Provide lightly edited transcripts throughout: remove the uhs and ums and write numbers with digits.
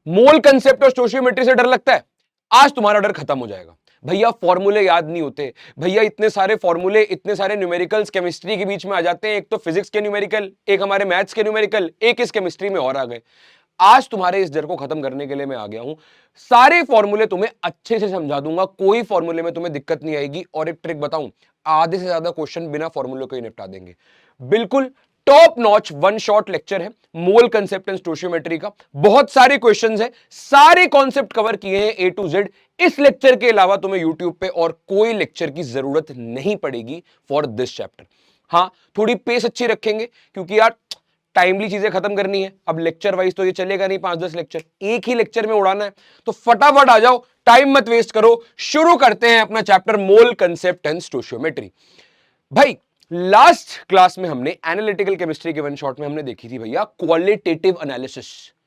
मोल concept और stoichiometry से डर लगता है, आज तुम्हारा डर खत्म हो जाएगा। भैया फॉर्मूले याद नहीं होते, भैया इतने सारे फॉर्मूले, इतने सारे न्यूमेरिकल्स केमिस्ट्री के बीच में आ जाते हैं, एक तो फिजिक्स के न्यूमेरिकल, एक हमारे मैथ्स के न्यूमेरिकल, एक इस केमिस्ट्री में और आ गए। आज तुम्हारे इस डर को खत्म करने के लिए मैं आ गया हूं, सारे फॉर्मूले तुम्हें अच्छे से समझा दूंगा, कोई फॉर्मूले में तुम्हें दिक्कत नहीं आएगी। और एक ट्रिक बताऊं, आधे से ज्यादा क्वेश्चन बिना फॉर्मूले को ही निपटा देंगे। बिल्कुल top notch one shot lecture है मोल कंसेप्ट एंड स्टोइचियोमेट्री का, बहुत सारे क्वेश्चंस है, सारे कॉन्सेप्ट कवर किए हैं ए टू जेड। इस लेक्चर के अलावा तुम्हें यूट्यूब पे और कोई लेक्चर की जरूरत नहीं पड़ेगी फॉर दिस चैप्टर। हाँ, थोड़ी पेस अच्छी रखेंगे क्योंकि यार टाइमली चीजें खत्म करनी है। अब लेक्चर वाइज तो ये चलेगा नहीं, 5-10 लेक्चर एक ही लेक्चर में उड़ाना है, तो फटाफट आ जाओ, टाइम मत वेस्ट करो, शुरू करते हैं अपना chapter mole concept and stoichiometry. भाई लास्ट क्लास में हमने एनालिटिकल केमिस्ट्री के वन शॉट में हमने देखी थी भैया क्वालिटेटिव एनालिसिस,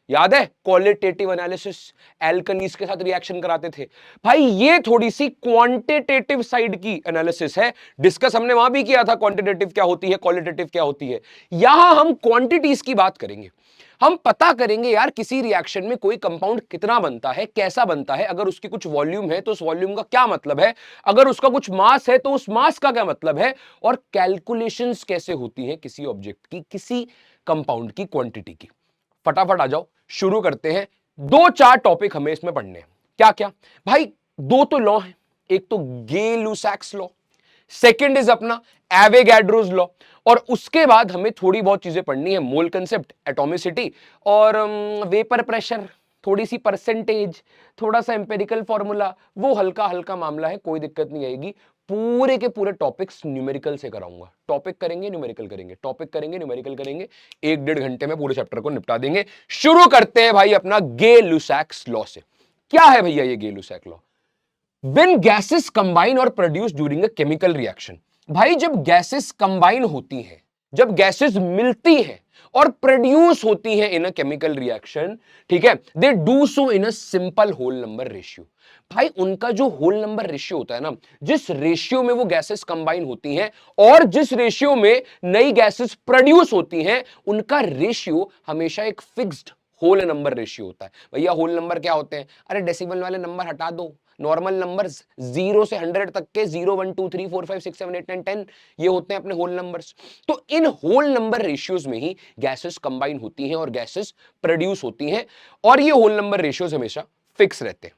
याद है? क्वालिटेटिव एनालिसिस, एल्कनीज के साथ रिएक्शन कराते थे। भाई ये थोड़ी सी क्वांटिटेटिव साइड की एनालिसिस है, डिस्कस हमने वहां भी किया था क्वांटिटेटिव क्या होती है, क्वालिटेटिव क्या होती है। यहां हम क्वांटिटीज की बात करेंगे, हम पता करेंगे यार किसी रिएक्शन में कोई कंपाउंड कितना बनता है, कैसा बनता है, अगर उसकी कुछ वॉल्यूम है तो उस वॉल्यूम का क्या मतलब है, अगर उसका कुछ मास है तो उस मास का क्या मतलब है, और कैलकुलेशंस कैसे होती हैं किसी ऑब्जेक्ट की, किसी कंपाउंड की क्वांटिटी की। फटाफट आ जाओ, शुरू करते हैं। 2-4 टॉपिक हमें इसमें पढ़ने हैं। क्या क्या भाई? 2 तो लॉ है, एक तो गे-लुसैक्स लॉ, सेकंड इज अपना एवोगैड्रोस लॉ, और उसके बाद हमें थोड़ी बहुत चीजें पढ़नी है, मोल कंसेप्ट, एटॉमिसिटी और वेपर प्रेशर, थोड़ी सी परसेंटेज, थोड़ा सा एम्पेरिकल फॉर्मूला, वो हल्का हल्का मामला है, कोई दिक्कत नहीं आएगी। पूरे के पूरे टॉपिक्स न्यूमेरिकल से कराऊंगा, टॉपिक करेंगे न्यूमेरिकल करेंगे, टॉपिक करेंगे न्यूमेरिकल करेंगे, 1-1.5 घंटे में पूरे चैप्टर को निपटा देंगे। शुरू करते हैं भाई अपना गे-लुसैक्स लॉ से। क्या है भैया ये गे-लुसैक लॉ? When gases combine और produce during a chemical reaction, भाई जब गैसेस कंबाइन होती हैं, जब गैसेस मिलती हैं और प्रोड्यूस होती हैं इन अ केमिकल रिएक्शन, ठीक है, they do so in a simple whole number ratio. भाई उनका जो होल नंबर रेशियो होता है ना, जिस रेशियो में वो गैसेस कंबाइन होती हैं और जिस रेशियो में नई गैसेस प्रोड्यूस होती हैं, उनका रेशियो हमेशा एक फिक्स्ड होल नंबर रेशियो होता है। भैया होल नंबर क्या होते हैं? अरे डेसिमल वाले नंबर हटा दो, नॉर्मल नंबर्स 0 से 100 तक के 0 1 2 3 4 5 6 7 8 9 10 ये होते हैं अपने होल नंबर्स। तो इन होल नंबर रेशियोज में ही गैसेस कंबाइन होती हैं और गैसेस प्रोड्यूस होती हैं, और ये होल नंबर रेशियोज हमेशा फिक्स रहते हैं।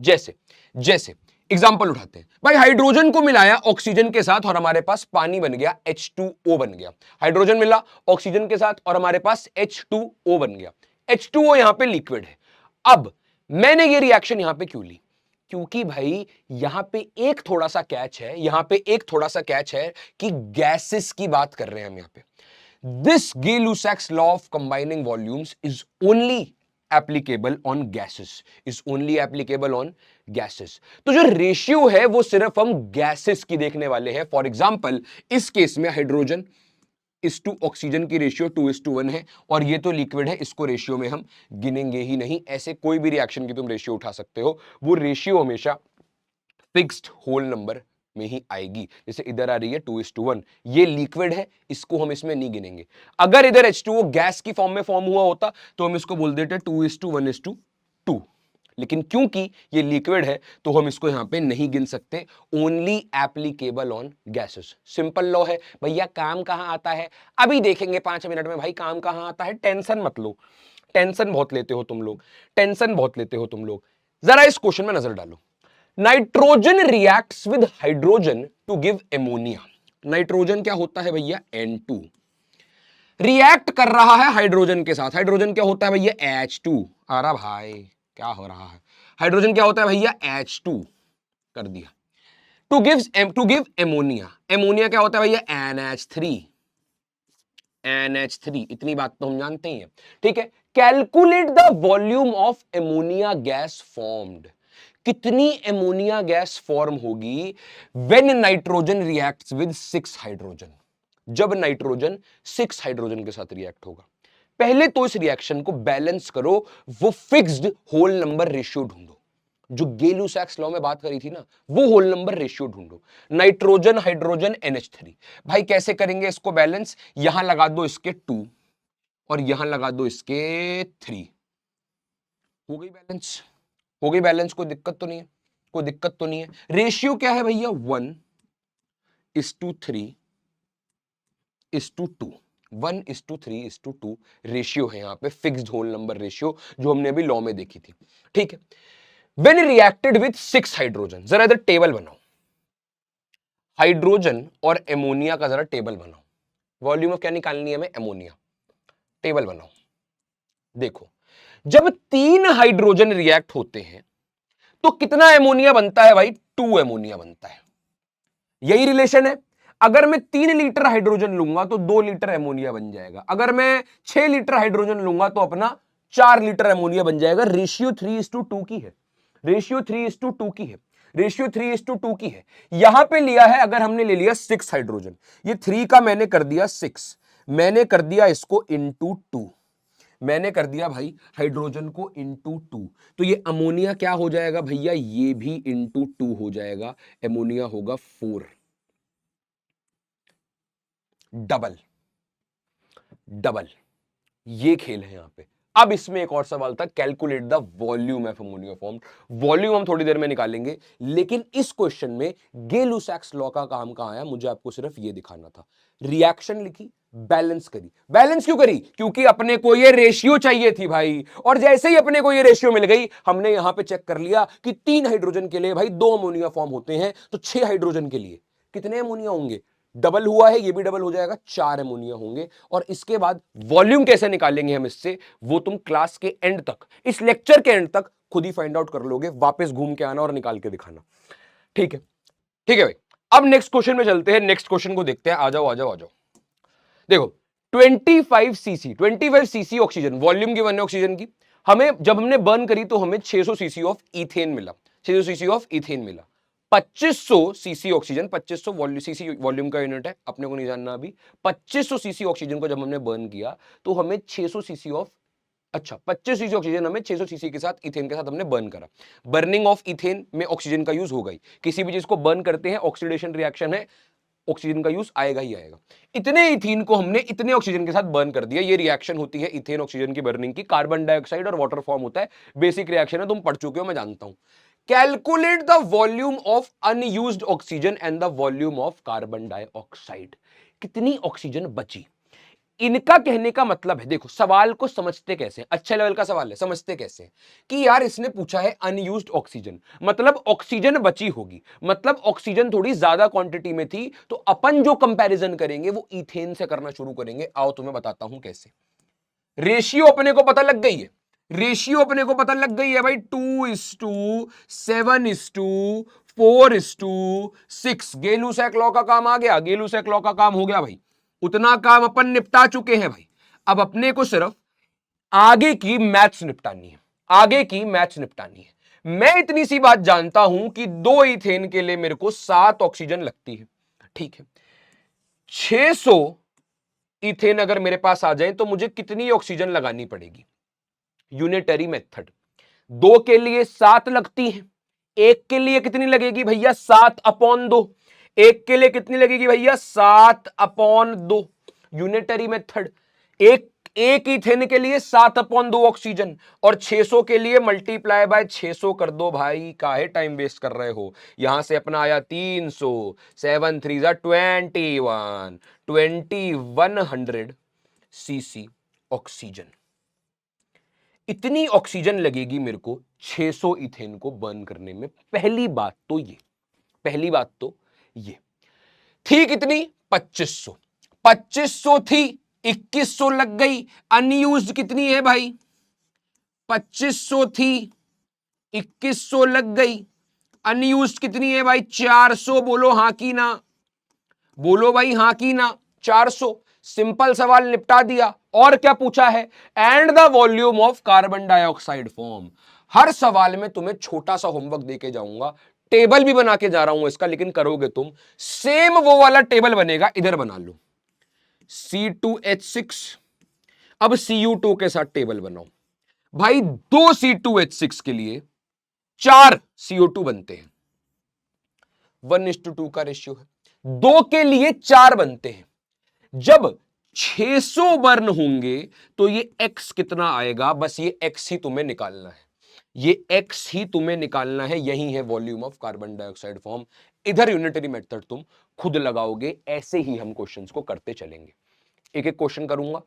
जैसे जैसे एग्जांपल उठाते हैं, भाई हाइड्रोजन को मिलाया ऑक्सीजन के साथ और हमारे पास पानी बन गया, H2O बन गया। हाइड्रोजन मिला ऑक्सीजन के साथ और हमारे पास H2O बन गया। H2O यहां पे लिक्विड है। अब मैंने ये रिएक्शन यहां पे क्यों ली? क्योंकि भाई यहां पे एक थोड़ा सा कैच है, यहां पे एक थोड़ा सा कैच है कि गैसेस की बात कर रहे हैं हम यहां पे। This Gay-Lussac's law of combining volumes is only applicable on gases, is only applicable on gases. तो जो रेशियो है वो सिर्फ हम गैसेस की देखने वाले हैं। फॉर एग्जांपल इस केस में हाइड्रोजन इस टू ऑक्सीजन की रेशियो 2:1 है, और ये तो लिक्विड है, इसको रेशियो में हम गिनेंगे ही नहीं। ऐसे कोई भी रिएक्शन की तुम रेशियो उठा सकते हो, वो रेशियो हमेशा फिक्स्ड होल नंबर में ही आएगी। जैसे इधर आ रही है 2:1, ये लिक्विड है, इसको हम इसमें नहीं गिनेंगे। अगर इधर H2O गैस की फॉर्म में फॉर्म हुआ होता तो हम इसको बोल देते 2:1:2, लेकिन क्योंकि ये लिक्विड है तो हम इसको यहां पे नहीं गिन सकते। Only applicable on gases. Simple law है भैया। काम कहां आता है अभी देखेंगे 5 मिनट में। भाई काम कहां आता है, टेंशन मत लो, टेंशन बहुत लेते हो तुम लोग, टेंशन बहुत लेते हो तुम लोग। जरा इस क्वेश्चन में नजर डालो। Nitrogen reacts with hydrogen to give ammonia. Nitrogen क्या होता है भैया? N2 रिएक्ट कर रहा है हाइड्रोजन के साथ। हाइड्रोजन क्या होता है भैया? H2। अरे भाई क्या हो रहा है? हाइड्रोजन क्या होता है भैया? H2 कर दिया। To give ammonia. एमोनिया क्या होता है भैया? NH3। NH3, इतनी बात तो हम जानते ही हैं, ठीक है। Calculate the volume of ammonia gas formed. कितनी एमोनिया गैस फॉर्म होगी when nitrogen reacts with 6 hydrogen, जब नाइट्रोजन 6 हाइड्रोजन के साथ रिएक्ट होगा। पहले तो इस रिएक्शन को बैलेंस करो, वो फिक्स्ड होल नंबर रेशियो ढूंढो। जो गे-लुसैक्स लॉ में बात करी थी ना, वो होल नंबर रेशियो ढूंढो। Nitrogen hydrogen NH3। भाई कैसे करेंगे इसको बैलेंस? यहां लगा दो इसके 2 और यहां लगा दो इसके 3। हो गई बैलेंस, हो गई बैलेंस, कोई दिक्कत तो नहीं है, कोई दिक्कत तो नहीं है। रेशियो क्या है भैया, 1:3:2, 1:3:2 रेशियो है यहां पे, फिक्स्ड होल नंबर रेशियो जो हमने अभी लॉ में देखी थी, ठीक है। व्हेन रिएक्टेड विथ 6 हाइड्रोजन, जरा इधर टेबल बनाओ, हाइड्रोजन और एमोनिया का जरा टेबल बनाओ। वॉल्यूम ऑफ क्या निकालनी है हमें, एमोनिया। टेबल बनाओ, देखो जब 3 हाइड्रोजन रिएक्ट होते हैं तो कितना एमोनिया बनता है भाई, 2 एमोनिया बनता है। यही रिलेशन है। अगर मैं 3 लीटर हाइड्रोजन लूंगा तो 2 लीटर एमोनिया बन जाएगा, अगर मैं 6 लीटर हाइड्रोजन लूंगा तो अपना 4 लीटर एमोनिया बन जाएगा। रेशियो 3:2 की है, रेशियो 3:2 की है, रेशियो 3:2 की है। यहां पे लिया है, अगर हमने ले लिया 6 हाइड्रोजन, ये 3 का मैंने कर दिया 6, मैंने कर दिया इसको इंटू 2, मैंने कर दिया भाई हाइड्रोजन को इंटू 2, तो ये अमोनिया क्या हो जाएगा भैया, ये भी इंटू 2 हो जाएगा, एमोनिया होगा 4। डबल डबल, ये खेल है यहां पे। अब इसमें एक और सवाल था, calculate the volume of ammonia form. Volume हम थोड़ी देर में निकालेंगे, लेकिन इस क्वेश्चन में गे-लुसैक्स लॉ का काम कहां आया, मुझे आपको सिर्फ ये दिखाना था। रिएक्शन लिखी, बैलेंस करी। बैलेंस क्यों करी, क्योंकि अपने को ये रेशियो चाहिए थी भाई, और जैसे ही अपने को ये रेशियो मिल गई, हमने यहां पे चेक कर लिया कि 3 हाइड्रोजन के लिए भाई 2 अमोनिया फॉर्म होते हैं, तो 6 हाइड्रोजन के लिए कितने अमोनिया होंगे, डबल हुआ है, ये भी डबल हो जाएगा, 4 एमोनिया होंगे। और इसके बाद वॉल्यूम कैसे निकालेंगे हम इससे, वो तुम क्लास के एंड तक, इस लेक्चर के एंड तक खुद ही फाइंड आउट कर लोगे, वापस घूम के आना और निकाल के दिखाना, ठीक है। ठीक है भाई, अब नेक्स्ट क्वेश्चन में चलते हैं, नेक्स्ट क्वेश्चन को देखते हैं। आ जाओ आ जाओ आ जाओ, देखो 25 सीसी ऑक्सीजन, वॉल्यूम गिवन है ऑक्सीजन की, हमें जब हमने बर्न करी तो हमें 600 सीसी ऑफ इथेन मिला, 600 सीसी ऑफ इथेन मिला। 2500 CC oxygen, 2500 volume, CC volume का यूनिट है, अपने को नहीं जानना अभी। 2500 सीसी ऑक्सीजन को जब हमने बर्न किया तो हमें 600 सीसी ऑफ, अच्छा 25 सीसी ऑक्सीजन हमें 600 सीसी के साथ, इथेन के साथ हमने बर्न करा। बर्निंग ऑफ इथेन में ऑक्सीजन का यूज हो गई, किसी भी चीज को बर्न करते हैं ऑक्सीडेशन रिएक्शन है, ऑक्सीजन का यूज आएगा ही आएगा। इतने इथीन को हमने इतने ऑक्सीजन के साथ बर्न कर दिया। ये रिएक्शन होती है इथेन ऑक्सीजन की बर्निंग की, कार्बन डाइऑक्साइड और वाटर फॉर्म होता है, बेसिक रिएक्शन है, तुम पढ़ चुके हो मैं जानता हूं। Calculate the volume of unused oxygen and the volume of carbon dioxide, कितनी ऑक्सीजन बची। इनका कहने का मतलब है, देखो सवाल को समझते कैसे हैं, अच्छे लेवल का सवाल है, समझते कैसे हैं कि यार इसने पूछा है अनयूज्ड ऑक्सीजन, मतलब ऑक्सीजन बची होगी, मतलब ऑक्सीजन थोड़ी ज्यादा क्वांटिटी में थी, तो अपन जो कंपैरिजन करेंगे वो इथेन से करना शुरू करेंगे। आओ तुम्हें बताता हूं कैसे। रेशियो अपने को पता लग गई है, रेशियो अपने को पता लग गई है भाई, 2:7:4:6। गे-लुसैक लॉ का काम आ गया, गे-लुसैक लॉ का काम हो गया भाई, उतना काम अपन निपटा चुके हैं भाई। अब अपने को सिर्फ आगे की मैथ्स निपटानी है, आगे की मैथ्स निपटानी है। मैं इतनी सी बात जानता हूं कि 2 इथेन के लिए मेरे को 7 ऑक्सीजन लगती है, ठीक है। 600 इथेन अगर मेरे पास आ जाए तो मुझे कितनी ऑक्सीजन लगानी पड़ेगी, यूनिटरी मेथड। 2 के लिए 7 लगती है, एक के लिए कितनी लगेगी भैया, 7/2। एक के लिए कितनी लगेगी भैया, 7/2, यूनिटरी मेथड। एक एक इथेन के लिए 7/2 ऑक्सीजन, और 600 के लिए मल्टीप्लाई बाय 600 कर दो भाई, काहे टाइम वेस्ट कर रहे हो। यहां से अपना आया 300, 7 3 21, 2100 सीसी ऑक्सीजन। इतनी ऑक्सीजन लगेगी मेरे को 600 इथेन को बर्न करने में। पहली बात तो ये, पहली बात तो ये थी कितनी, 2500, 2500 थी, 2100 लग गई। अनयूज्ड कितनी है भाई, 2500 थी, 2100 लग गई। अनयूज्ड कितनी है भाई, 400। बोलो हां की ना, बोलो भाई हां की ना, 400। सिंपल सवाल निपटा दिया। और क्या पूछा है, and the volume of carbon dioxide form. हर सवाल में तुम्हें छोटा सा होमवर्क देके जाऊंगा, टेबल भी बना के जा रहा हूं इसका, लेकिन करोगे तुम, सेम वो वाला टेबल बनेगा, इधर बना लो C2H6। अब Cu2 के साथ टेबल बनाओ भाई, 2 C2H6 के लिए 4 CO2 बनते हैं, 1:2 का रेशियो है। 2 के लिए 4 बनते हैं। जब 600 बर्न होंगे तो ये x कितना आएगा, बस ये x ही तुम्हें निकालना है। ये x ही तुम्हें निकालना है, यही है volume of carbon dioxide form. इधर यूनिटरी मेथड तुम खुद लगाओगे, ऐसे ही हम क्वेश्चंस को करते चलेंगे। एक एक क्वेश्चन करूंगा,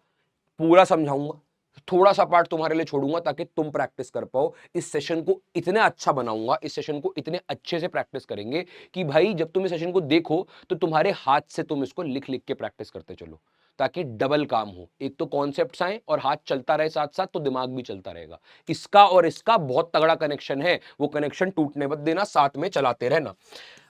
पूरा समझाऊंगा, थोड़ा सा पार्ट तुम्हारे लिए छोड़ूंगा ताकि तुम प्रैक्टिस कर पाओ। इस सेशन को इतना अच्छा बनाऊंगा, इस सेशन को इतने अच्छे से प्रैक्टिस करेंगे कि भाई जब तुम इस सेशन को देखो तो तुम्हारे हाथ से तुम इसको लिख लिख के प्रैक्टिस करते चलो, ताकि डबल काम हो। एक तो कॉन्सेप्ट्स आए और हाथ चलता रहे साथ साथ, तो दिमाग भी चलता रहेगा। इसका और इसका बहुत तगड़ा कनेक्शन है, वो कनेक्शन टूटने मत देना, साथ में चलाते रहना।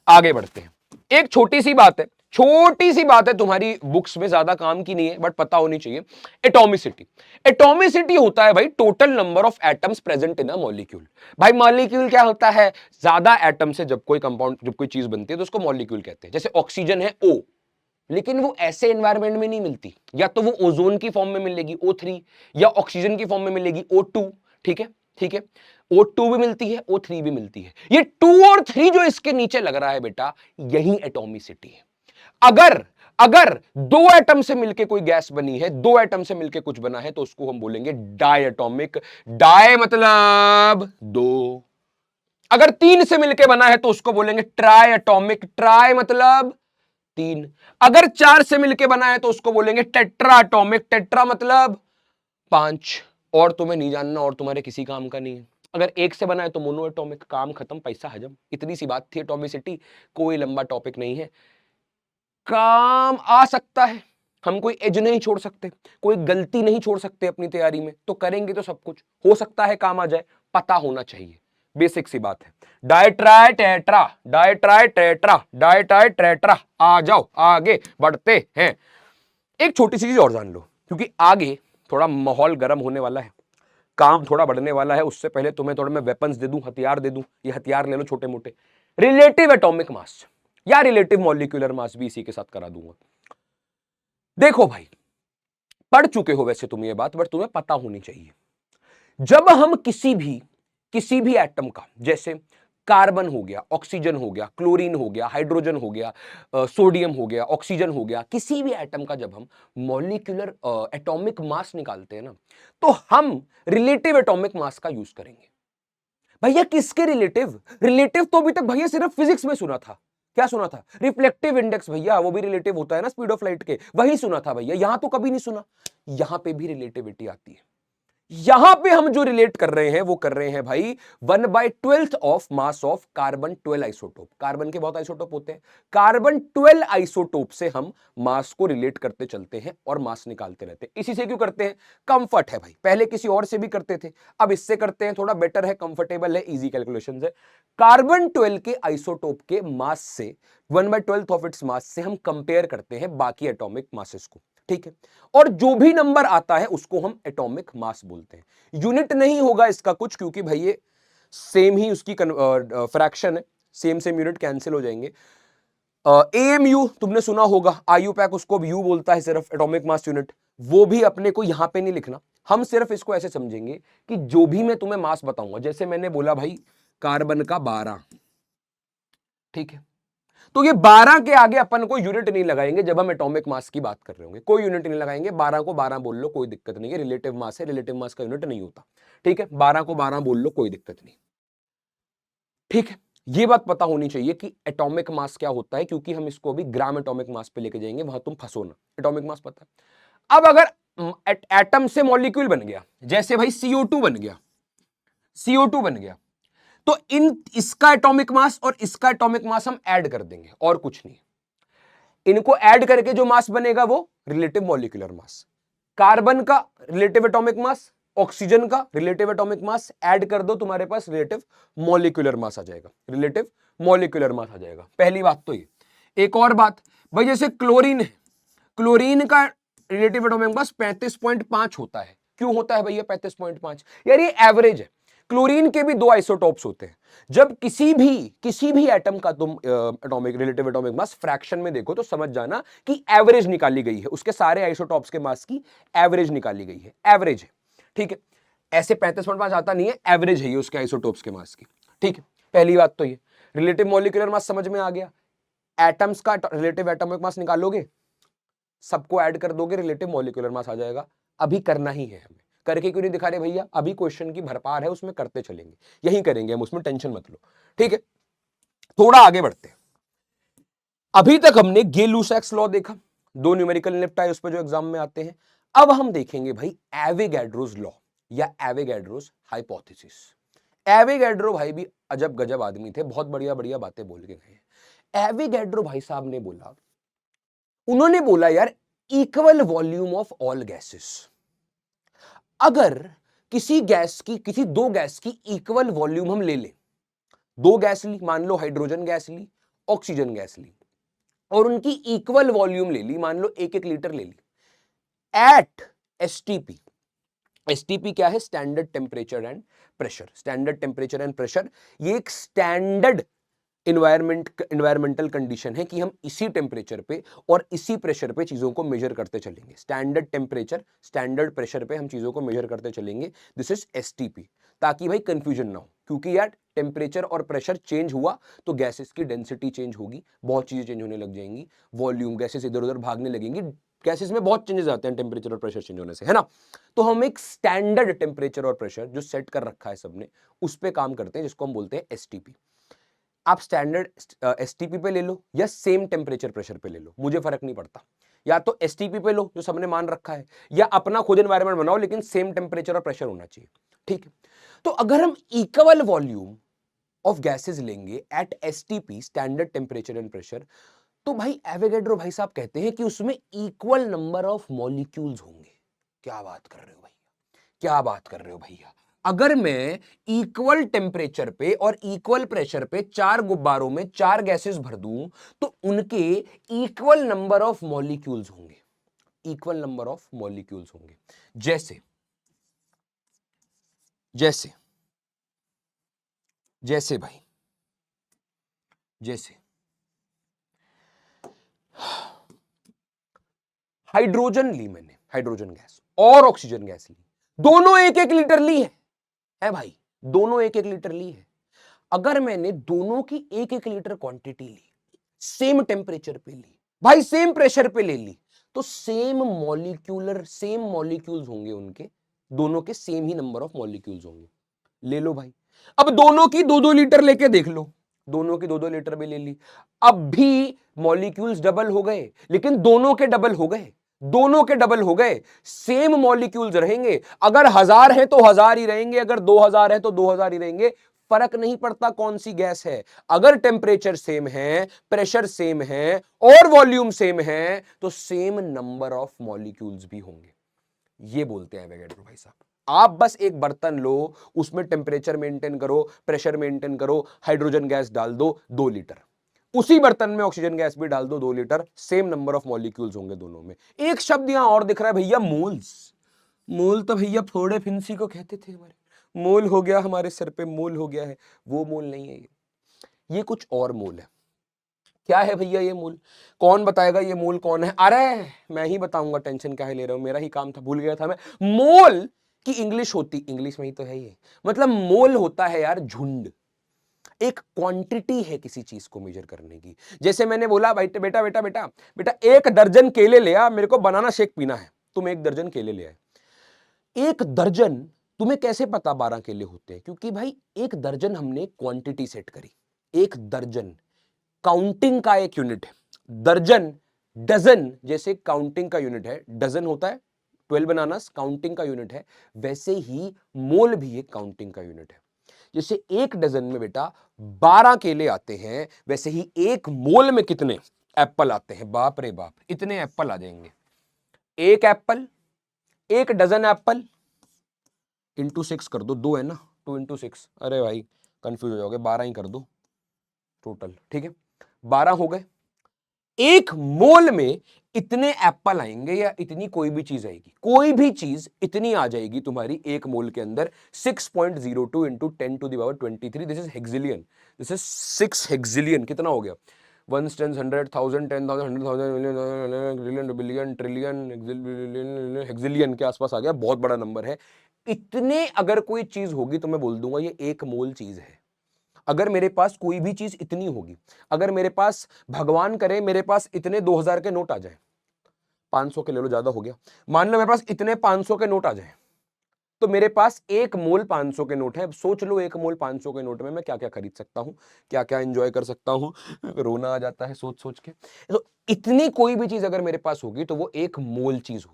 आगे बढ़ते हैं। एक छोटी सी बात है, छोटी सी बात है, तुम्हारी बुक्स में ज्यादा काम की नहीं है बट पता होनी चाहिए। एटॉमिसिटी। एटॉमिसिटी होता है भाई total number of atoms present in a molecule. भाई मॉलिक्यूल क्या होता है? ज्यादा एटम से जब कोई कंपाउंड, जब कोई चीज बनती है तो उसको मॉलिक्यूल कहते हैं। जैसे ऑक्सीजन है O, लेकिन वो ऐसे एनवायरमेंट में नहीं मिलती, या तो वो ओजोन की फॉर्म में मिलेगी O3, या ऑक्सीजन की फॉर्म में मिलेगी O2। ठीक है, ठीक है। O2 भी मिलती है, O3 भी मिलती है। ये 2 और 3 जो इसके नीचे लग रहा है बेटा, यही एटॉमिसिटी है। अगर अगर दो एटम से मिलके कोई गैस बनी है, दो एटम से मिलके कुछ बना है, तो उसको हम बोलेंगे डायटोमिक। डाय मतलब दो। अगर तीन से मिलके बना है तो उसको बोलेंगे ट्राई एटॉमिक। ट्राई मतलब तीन। अगर चार से मिलके बना है तो उसको बोलेंगे टेट्रा एटॉमिक। टेट्रा मतलब पांच। और तुम्हें नहीं जानना, और तुम्हारे किसी काम का नहीं है। अगर एक से बना है तो मोनो एटॉमिक। काम खत्म, पैसा हजम। इतनी सी बात थी एटॉमिसिटी, कोई लंबा टॉपिक नहीं है। काम आ सकता है, हम कोई एज नहीं छोड़ सकते, कोई गलती नहीं छोड़ सकते अपनी तैयारी में, तो करेंगे तो सब कुछ हो सकता है, काम आ जाए, पता होना चाहिए। बेसिक सी बात है। डायट्राई टेट्रा, डायट्राई टेट्रा, डायट्राई टेट्रा। आ जाओ, आगे बढ़ते हैं। एक छोटी सी चीज और जान लो, क्योंकि आगे थोड़ा माहौल गर्म होने वाला है, काम थोड़ा बढ़ने वाला है। उससे पहले तुम्हें थोड़ा मैं वेपन्स दे दूं, हथियार दे दूं। ये हथियार ले लो छोटे मोटे। रिलेटिव एटॉमिक मास या रिलेटिव मॉलिक्यूलर मास भी इसी के साथ करा दूंगा। देखो भाई, पढ़ चुके हो वैसे तुम ये बात, बट तुम्हें पता होनी चाहिए। जब हम किसी भी एटम का, जैसे कार्बन हो गया, ऑक्सीजन हो गया, क्लोरीन हो गया, हाइड्रोजन हो गया, सोडियम हो गया, ऑक्सीजन हो गया, किसी भी एटम का जब हम मॉलिक्यूलर एटॉमिक मास निकालते हैं ना, तो हम रिलेटिव एटॉमिक मास का यूज करेंगे। भैया किसके रिलेटिव? रिलेटिव तो अभी तक भैया सिर्फ फिजिक्स में सुना था। क्या सुना था? Reflective index. भैया वो भी रिलेटिव होता है ना स्पीड ऑफ लाइट के, वही सुना था भैया, यहां तो कभी नहीं सुना। यहां पे भी रिलेटिविटी आती है। यहां पे हम जो रिलेट कर रहे हैं वो कर रहे हैं भाई 1/12 of mass of carbon 12 isotope. Carbon के बहुत आइसोटोप होते हैं, कार्बन 12 आइसोटोप से हम मास को रिलेट करते चलते हैं और मास निकालते रहते हैं। इसी से क्यों करते हैं? कंफर्ट है भाई। पहले किसी और से भी करते थे, अब इससे करते हैं, थोड़ा बेटर है, कंफर्टेबल है, इजी कैलकुलेशन है। कार्बन 12 के आइसोटोप के मास से 1/12 ऑफ इट्स मास से हम कंपेयर करते हैं बाकी एटॉमिक मासेस को। ठीक है, और जो भी नंबर आता है उसको हम एटॉमिक मास बोलते हैं। यूनिट नहीं होगा इसका कुछ, क्योंकि भाई ये सेम ही उसकी फ्रैक्शन है, सेम सेम यूनिट कैंसिल हो जाएंगे। एएमयू तुमने सुना होगा, आईयूपैक उसको यू बोलता है सिर्फ, एटॉमिक मास यूनिट। वो भी अपने को यहां पे नहीं लिखना, हम सिर्फ इसको ऐसे समझेंगे कि जो भी मैं तुम्हें मास बताऊंगा, जैसे मैंने बोला भाई कार्बन का 12, ठीक है, तो ये 12 के आगे अपन को यूनिट नहीं लगाएंगे जब हम एटॉमिक मास की बात कर रहे होंगे, कोई यूनिट नहीं लगाएंगे। 12 को 12 बोल लो, कोई दिक्कत नहीं है, रिलेटिव मास है, रिलेटिव मास का यूनिट नहीं होता। ठीक है, 12 को 12 बोल लो, कोई दिक्कत नहीं। ठीक है, ये बात पता होनी चाहिए कि एटॉमिक मास क्या होता है, क्योंकि हम इसको अभी ग्राम एटॉमिक मास पे लेके जाएंगे, वहां तुम फंसो ना। एटॉमिक मास पता है। अब अगर एटम से मॉलिक्यूल बन गया, जैसे भाई CO2 बन गया, CO2 बन गया, तो इसका एटॉमिक मास और इसका एटॉमिक मास हम ऐड कर देंगे, और कुछ नहीं। इनको ऐड करके जो मास बनेगा वो रिलेटिव मॉलिक्यूलर मास। कार्बन का रिलेटिव एटॉमिक मास, ऑक्सीजन का रिलेटिव एटॉमिक मास ऐड कर दो, तुम्हारे पास रिलेटिव मॉलिक्यूलर मास आ जाएगा। रिलेटिव मॉलिक्यूलर मास आ जाएगा। पहली बात तो ये। एक और बात भाई, जैसे क्लोरीन है, क्लोरीन का रिलेटिव एटॉमिक मास 35.5 होता है। क्यों होता है भैया 35.5? यार ये एवरेज है। क्लोरीन के भी दो आइसोटोप्स होते हैं। जब किसी भी एटम का तुम atomic relative atomic mass fraction में देखो तो समझ जाना कि एवरेज निकाली गई है, उसके सारे आइसोटोप्स के मास की एवरेज निकाली गई है, एवरेज है। ठीक है, ऐसे 35.5 आता नहीं है, एवरेज है ये उसके आइसोटोप्स के मास की। ठीक है, पहली बात तो ये। रिलेटिव मॉलिक्यूलर मास समझ में आ गया। एटम्स का रिलेटिव एटॉमिक मास निकालोगे, सबको ऐड कर दोगे, रिलेटिव मॉलिक्यूलर मास आ जाएगा। अभी करना ही है हमें, करके क्यों नहीं दिखा रहे भैया? अभी क्वेश्चन की भरपार है, उसमें करते चलेंगे, यही करेंगे हम, उसमें टेंशन मत लो, ठीक है। थोड़ा आगे बढ़ते हैं। अभी तक हमने गे-लुसाक्स लॉ देखा, दो न्यूमेरिकल निपटाए उस पर जो एग्जाम में आते हैं। अब हम देखेंगे भाई एवोगैड्रोस लॉ या एवोगैड्रोस हाइपोथेसिस। एवोगैड्रो भाई भी अजब गजब आदमी थे, बहुत बढ़िया बढ़िया बातें बोल के गए। एवोगैड्रो भाई साहब ने बोला, उन्होंने बोला यार equal volume of all gases. अगर किसी गैस की, किसी दो गैस की इक्वल वॉल्यूम हम ले लें, दो गैस ली, मान लो हाइड्रोजन गैस ली, ऑक्सीजन गैस ली, और उनकी इक्वल वॉल्यूम ले ली, मान लो 1-1 लीटर ले ली, एट एसटीपी। एसटीपी क्या है? Standard temperature and pressure. Standard temperature and pressure ये एक स्टैंडर्ड इन्वायरमेंटल कंडीशन है कि हम इसी टेम्परेचर पे और इसी प्रेशर पे चीजों को मेजर करते चलेंगे। स्टैंडर्ड टेम्परेचर, स्टैंडर्ड प्रेशर पे हम चीजों को मेजर करते चलेंगे। दिस इज एसटीपी, ताकि भाई कंफ्यूजन ना हो, क्योंकि यार टेम्परेचर और प्रेशर चेंज हुआ तो गैसेस की डेंसिटी चेंज होगी, बहुत चीजें चेंज होने लग जाएंगी, वॉल्यूम, गैसेस इधर उधर भागने लगेंगी। गैसेस में बहुत चेंजेस आते हैं टेम्परेचर और प्रेशर चेंज होने से, है ना। तो हम एक स्टैंडर्ड टेम्परेचर और प्रेशर जो सेट कर रखा है सबने, उस पे काम करते हैं, जिसको हम बोलते हैं एसटीपी। आप स्टैंडर्ड एसटीपी पे ले लो या सेम टेम्परेचर प्रेशर पे ले लो, मुझे फर्क नहीं पड़ता। या तो एसटीपी पे लो जो सबने मान रखा है, या अपना खुद एनवायरनमेंट बनाओ, लेकिन सेम टेम्परेचर और प्रेशर होना चाहिए, ठीक है। तो अगर हम इक्वल वॉल्यूम ऑफ गैसेस लेंगे at STP, standard temperature and pressure, तो भाई एवोगैड्रो भाई साहब कहते हैं कि उसमें इक्वल नंबर ऑफ मॉलिक्यूल्स होंगे। क्या बात कर रहे हो भैया, क्या बात कर रहे हो भैया? अगर मैं इक्वल टेम्परेचर पे और इक्वल प्रेशर पे 4 गुब्बारों में 4 गैसेस भर दूं, तो उनके इक्वल नंबर ऑफ मॉलिक्यूल्स होंगे, इक्वल नंबर ऑफ मॉलिक्यूल्स होंगे। जैसे जैसे जैसे भाई, जैसे हाइड्रोजन ली मैंने, हाइड्रोजन गैस और ऑक्सीजन गैस ली, दोनों 1-1 लीटर ली है भाई, दोनों 1-1 लीटर ली है। अगर मैंने दोनों की 1-1 लीटर क्वांटिटी ली, सेम टेम्परेचर पे ली, भाई सेम प्रेशर पे ले ली, तो सेम मॉलिक्यूल्स होंगे उनके, दोनों के same he number of molecules होंगे। ले लो भाई, अब दोनों की 2-2 लीटर लेके देख लो, दोनों की 2-2 लीटर भी ले ली, अब भी मॉलिक्यूल्स डबल हो गए, लेकिन दोनों के डबल हो गए, दोनों के डबल हो गए, सेम मॉलिक्यूल्स रहेंगे। अगर 1000 है तो 1000 ही रहेंगे, अगर 2000 है तो 2000 ही रहेंगे, फर्क नहीं पड़ता कौन सी गैस है। अगर टेम्परेचर सेम है, प्रेशर सेम है और वॉल्यूम सेम है, तो सेम नंबर ऑफ मॉलिक्यूल्स भी होंगे। ये बोलते हैं एवोगैड्रो भाई साहब। आप बस एक बर्तन लो, उसमें टेम्परेचर मेंटेन करो, प्रेशर मेंटेन करो, हाइड्रोजन गैस डाल दो 2 लीटर, उसी बर्तन में ऑक्सीजन गैस भी डाल दो 2 litre, same number of molecules होंगे दोनों में। एक शब्द यहां और दिख रहा है भैया, मोल्स। मोल तो भैया फोड़े फिंसी को कहते थे हमारे, मोल हो गया हमारे सर पे, मोल हो गया है, वो मोल नहीं है ये कुछ और मोल है। क्या है भैया ये मूल? कौन बताएगा ये मूल कौन है? अरे मैं ही बताऊंगा, टेंशन क्या है ले रहे हो, मेरा ही काम था, भूल गया था मैं। मोल की इंग्लिश होती, इंग्लिश में ही तो है ये, मतलब मोल होता है यार झुंड, एक क्वांटिटी है किसी चीज को मेजर करने की। जैसे मैंने बोला भाई बेटा बेटा बेटा बेटा 1 दर्जन केले ले आ, मेरे को बनाना शेक पीना है, तुम 1 दर्जन केले ले आए। 1 दर्जन, तुम्हें कैसे पता 12 केले होते हैं? क्योंकि भाई 1 दर्जन हमने क्वांटिटी सेट करी। 1 दर्जन काउंटिंग का एक यूनिट है, दर्जन, डजन जैसे काउंटिंग का यूनिट है, डजन होता है 12 बनानास काउंटिंग का यूनिट है, वैसे ही मोल भी एक काउंटिंग का यूनिट है। जैसे 1 डजन में बेटा 12 केले आते हैं, वैसे ही 1 मोल में कितने एप्पल आते हैं? बाप रे बाप, इतने एप्पल आ जाएंगे। 1 एप्पल, 1 डजन एप्पल इंटू 6 कर दो, 2 है ना, 2 इंटू 6, अरे भाई कंफ्यूज हो जाओगे, 12 ही कर दो टोटल, ठीक है 12 हो गए। 1 मोल में इतने एप्पल आएंगे या इतनी कोई भी चीज आएगी, कोई भी चीज इतनी आ जाएगी तुम्हारी 1 मोल के अंदर, 6.02 into 10 to the power 23, this is hexillion, this is 6 hexillion. कितना हो गया? 1 10 100 1000 10,000 100,000 मिलियन बिलियन ट्रिलियन हेक्सिलियन के आसपास आ गया, बहुत बड़ा नंबर है। इतने अगर कोई चीज होगी तो मैं बोल दूंगा ये 1 मोल चीज है। अगर मेरे पास कोई भी चीज इतनी होगी, अगर मेरे पास भगवान करे मेरे पास इतने 2000 के नोट आ जाए, 500 के ले लो ज्यादा हो गया, मान लो मेरे पास इतने 500 के नोट आ जाए, तो मेरे पास 1 मोल 500 के नोट है। अब सोच लो 1 मोल 500 के नोट में मैं क्या-क्या खरीद सकता हूँ, क्या-क्या एन्जॉय कर सकता हूँ। रोना आ जाता है सोच-सोच के। तो इतनी कोई भी चीज़ अगर मेरे पास होगी तो वो 1 मोल चीज़ होगी।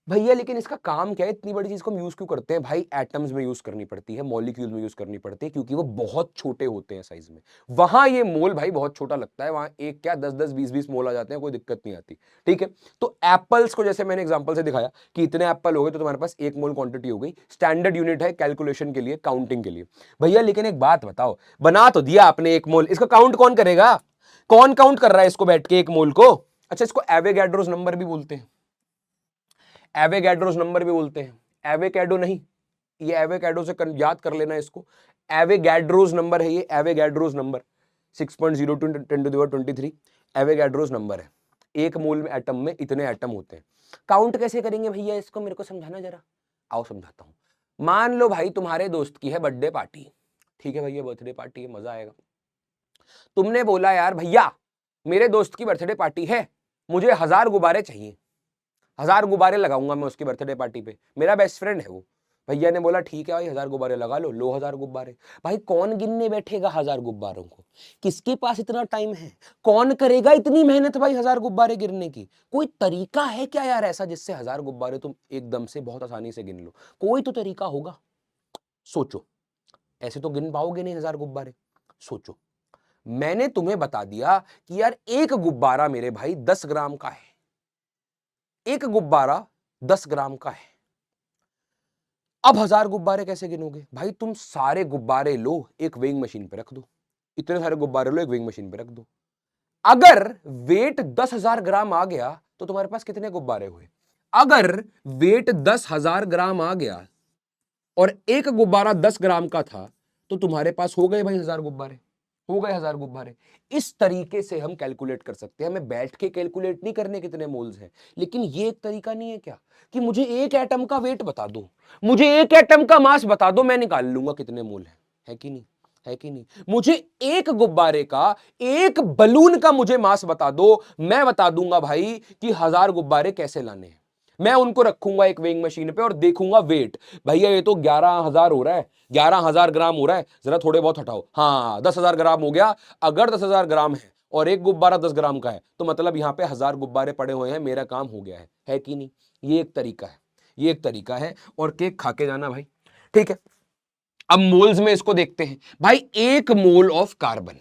भैया लेकिन इसका काम क्या है? इतनी बड़ी चीज़ को हम यूज़ क्यों करते हैं? भाई एटम्स में यूज़ करनी पड़ती है, मॉलिक्यूल में यूज़ करनी पड़ती है क्योंकि वो बहुत छोटे होते हैं साइज़ में। वहाँ ये मोल भाई बहुत छोटा लगता है, वहाँ एक क्या 10-10, 20-20 मोल आ जाते हैं, कोई दिक्कत नहीं आती, ठीक है? तो एप्पल्स को जैसे मैंने एग्ज़ाम्पल से दिखाया कि इतने एप्पल हो गए तो तुम्हारे पास 1 मोल क्वांटिटी हो गई, स्टैंडर्ड यूनिट है कैलकुलेशन के लिए, काउंटिंग के लिए। भैया लेकिन एक बात बताओ, बना तो दिया आपने 1 मोल, इसका काउंट कौन करेगा? कौन काउंट कर रहा है इसको बैठ के 1 मोल को? अच्छा इसको एवोगैड्रोस नंबर भी बोलते हैं। एवोगैड्रोस नंबर भी बोलते हैं। एवोकैडो नहीं, ये एवोकैडो से याद कर लेना इसको। एवोगैड्रोस नंबर है ये, एवोगैड्रोस नंबर 6.02 × 10⁻23 एवोगैड्रोस नंबर है। 1 मोल में एटम में इतने एटम होते हैं। काउंट कैसे करेंगे भैया इसको, मेरे को समझाना जरा। आओ समझाता हूं। मान लो भाई तुम्हारे दोस्त की है बर्थडे पार्टी, ठीक है भैया बर्थडे पार्टी है, मजा आएगा। तुमने बोला यार भैया मेरे दोस्त की बर्थडे पार्टी है, मुझे 1000 गुब्बारे चाहिए, 1000 गुब्बारे लगाऊंगा मैं उसकी बर्थडे पार्टी पे, मेरा बेस्ट फ्रेंड है वो। भैया ने बोला ठीक है भाई 1000 गुब्बारे लगा लो 1000 गुब्बारे। भाई कौन गिनने बैठेगा 1000 गुब्बारों को? किसके पास इतना टाइम है? कौन करेगा इतनी मेहनत भाई 1000 गुब्बारे गिनने की? कोई तरीका है क्या यार ऐसा जिससे 1000 गुब्बारे तुम एकदम से बहुत आसानी से गिन लो? कोई तो तरीका होगा, सोचो। ऐसे तो गिन पाओगे नहीं 1000 गुब्बारे, सोचो। मैंने तुम्हें बता दिया कि यार एक गुब्बारा मेरे भाई 10 ग्राम का है, एक गुब्बारा 10 ग्राम का है। अब 1000 गुब्बारे कैसे गिनोगे? भाई तुम सारे गुब्बारे लो, एक वेइंग मशीन पे रख दो, इतने सारे गुब्बारे लो एक वेइंग मशीन पे रख दो। अगर वेट 10,000 ग्राम आ गया तो तुम्हारे पास कितने गुब्बारे हुए? अगर वेट 10,000 ग्राम आ गया और एक गुब्बारा 10 ग्राम का था तो तुम्हारे पास हो गए भाई 1000 गुब्बारे, हो गए 1000 गुब्बारे। इस तरीके से हम कैलकुलेट कर सकते हैं। हमें बैठ के कैलकुलेट नहीं करने कितने मोल्स हैं, लेकिन ये एक तरीका नहीं है क्या कि मुझे एक एटम का वेट बता दो, मुझे एक एटम का मास बता दो, मैं निकाल लूंगा कितने मोल है कि नहीं? है कि नहीं? मुझे एक गुब्बारे का, एक बलून का मुझे मास बता दो, मैं बता दूंगा भाई कि 1000 गुब्बारे कैसे लाने हैं। मैं उनको रखूंगा एक वेइंग मशीन पे और देखूंगा वेट, भैया ये तो 11,000 हो रहा है, 11,000 ग्राम हो रहा है, जरा थोड़े बहुत हटाओ, हाँ 10,000 ग्राम हो गया। अगर 10,000 ग्राम है और एक गुब्बारा 10 ग्राम का है तो मतलब यहां पे 1000 गुब्बारे पड़े हुए हैं, मेरा काम हो गया है कि नहीं? ये एक तरीका है, ये एक तरीका है। और केक खा के जाना भाई, ठीक है। अब मोल्स में इसको देखते हैं भाई। एक मोल ऑफ कार्बन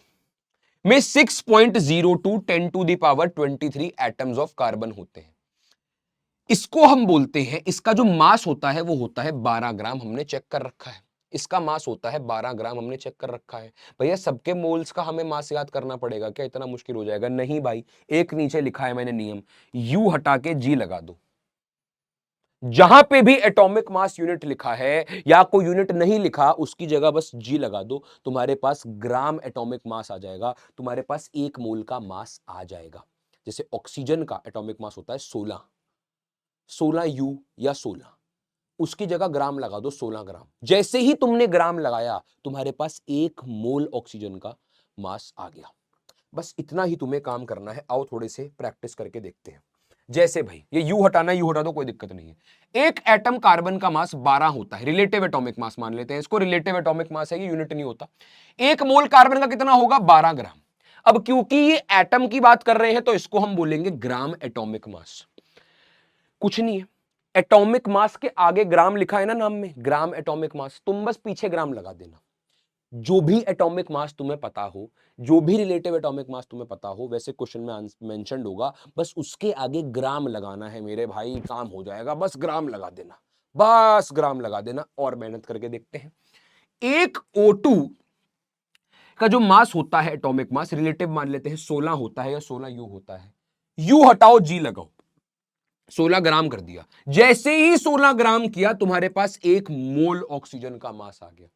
में 6.02 10⁻23 एटम्स ऑफ कार्बन होते हैं। इसको हम बोलते हैं, इसका जो मास होता है वो होता है 12 ग्राम, हमने चेक कर रखा है। इसका मास होता है 12 ग्राम, हमने चेक कर रखा है। भैया सबके मोल्स का हमें मास याद करना पड़ेगा क्या? इतना मुश्किल हो जाएगा? नहीं भाई, एक नीचे लिखा है मैंने नियम, यू हटा के जी लगा दो। जहां पे भी एटॉमिक मास यूनिट लिखा है या कोई यूनिट नहीं लिखा उसकी जगह बस जी लगा दो, तुम्हारे पास ग्राम एटॉमिक मास आ जाएगा, तुम्हारे पास एक मोल का मास आ जाएगा। जैसे ऑक्सीजन का एटॉमिक मास होता है 16 यू या 16, उसकी जगह ग्राम लगा दो 16 ग्राम। जैसे ही तुमने ग्राम लगाया तुम्हारे पास एक मोल ऑक्सीजन का मास आ गया। बस इतना ही तुम्हें काम करना है। आओ थोड़े से प्रैक्टिस करके देखते हैं। जैसे भाई ये यू हटाना, यू हटा दो कोई दिक्कत नहीं है। एक एटम कार्बन का मास 12 होता है, रिलेटिव एटॉमिक मास मान लेते हैं इसको, रिलेटिव एटॉमिक मास है, ये यूनिट नहीं होता। एक मोल कार्बन का कितना होगा? 12 ग्राम। अब क्योंकि ये एटम की बात कर रहे हैं तो इसको हम बोलेंगे ग्राम एटॉमिक मास। कुछ नहीं है, एटॉमिक मास के आगे ग्राम लिखा है ना नाम में, ग्राम एटॉमिक मास, तुम बस पीछे ग्राम लगा देना। जो भी एटॉमिक मास तुम्हें पता हो, जो भी रिलेटिव एटॉमिक मास तुम्हें पता हो, वैसे क्वेश्चन में मेंशन्ड होगा, बस उसके आगे ग्राम लगाना है मेरे भाई, काम हो जाएगा। बस ग्राम लगा देना, बस ग्राम लगा देना। और मेहनत करके देखते हैं। एक O2 का जो मास होता है, एटॉमिक मास रिलेटिव मान लेते हैं 16 होता है या 16 यू होता है। यू हटाओ जी लगाओ, 16 ग्राम कर दिया। जैसे ही 16 ग्राम किया तुम्हारे पास एक मोल ऑक्सीजन का मास आ गया।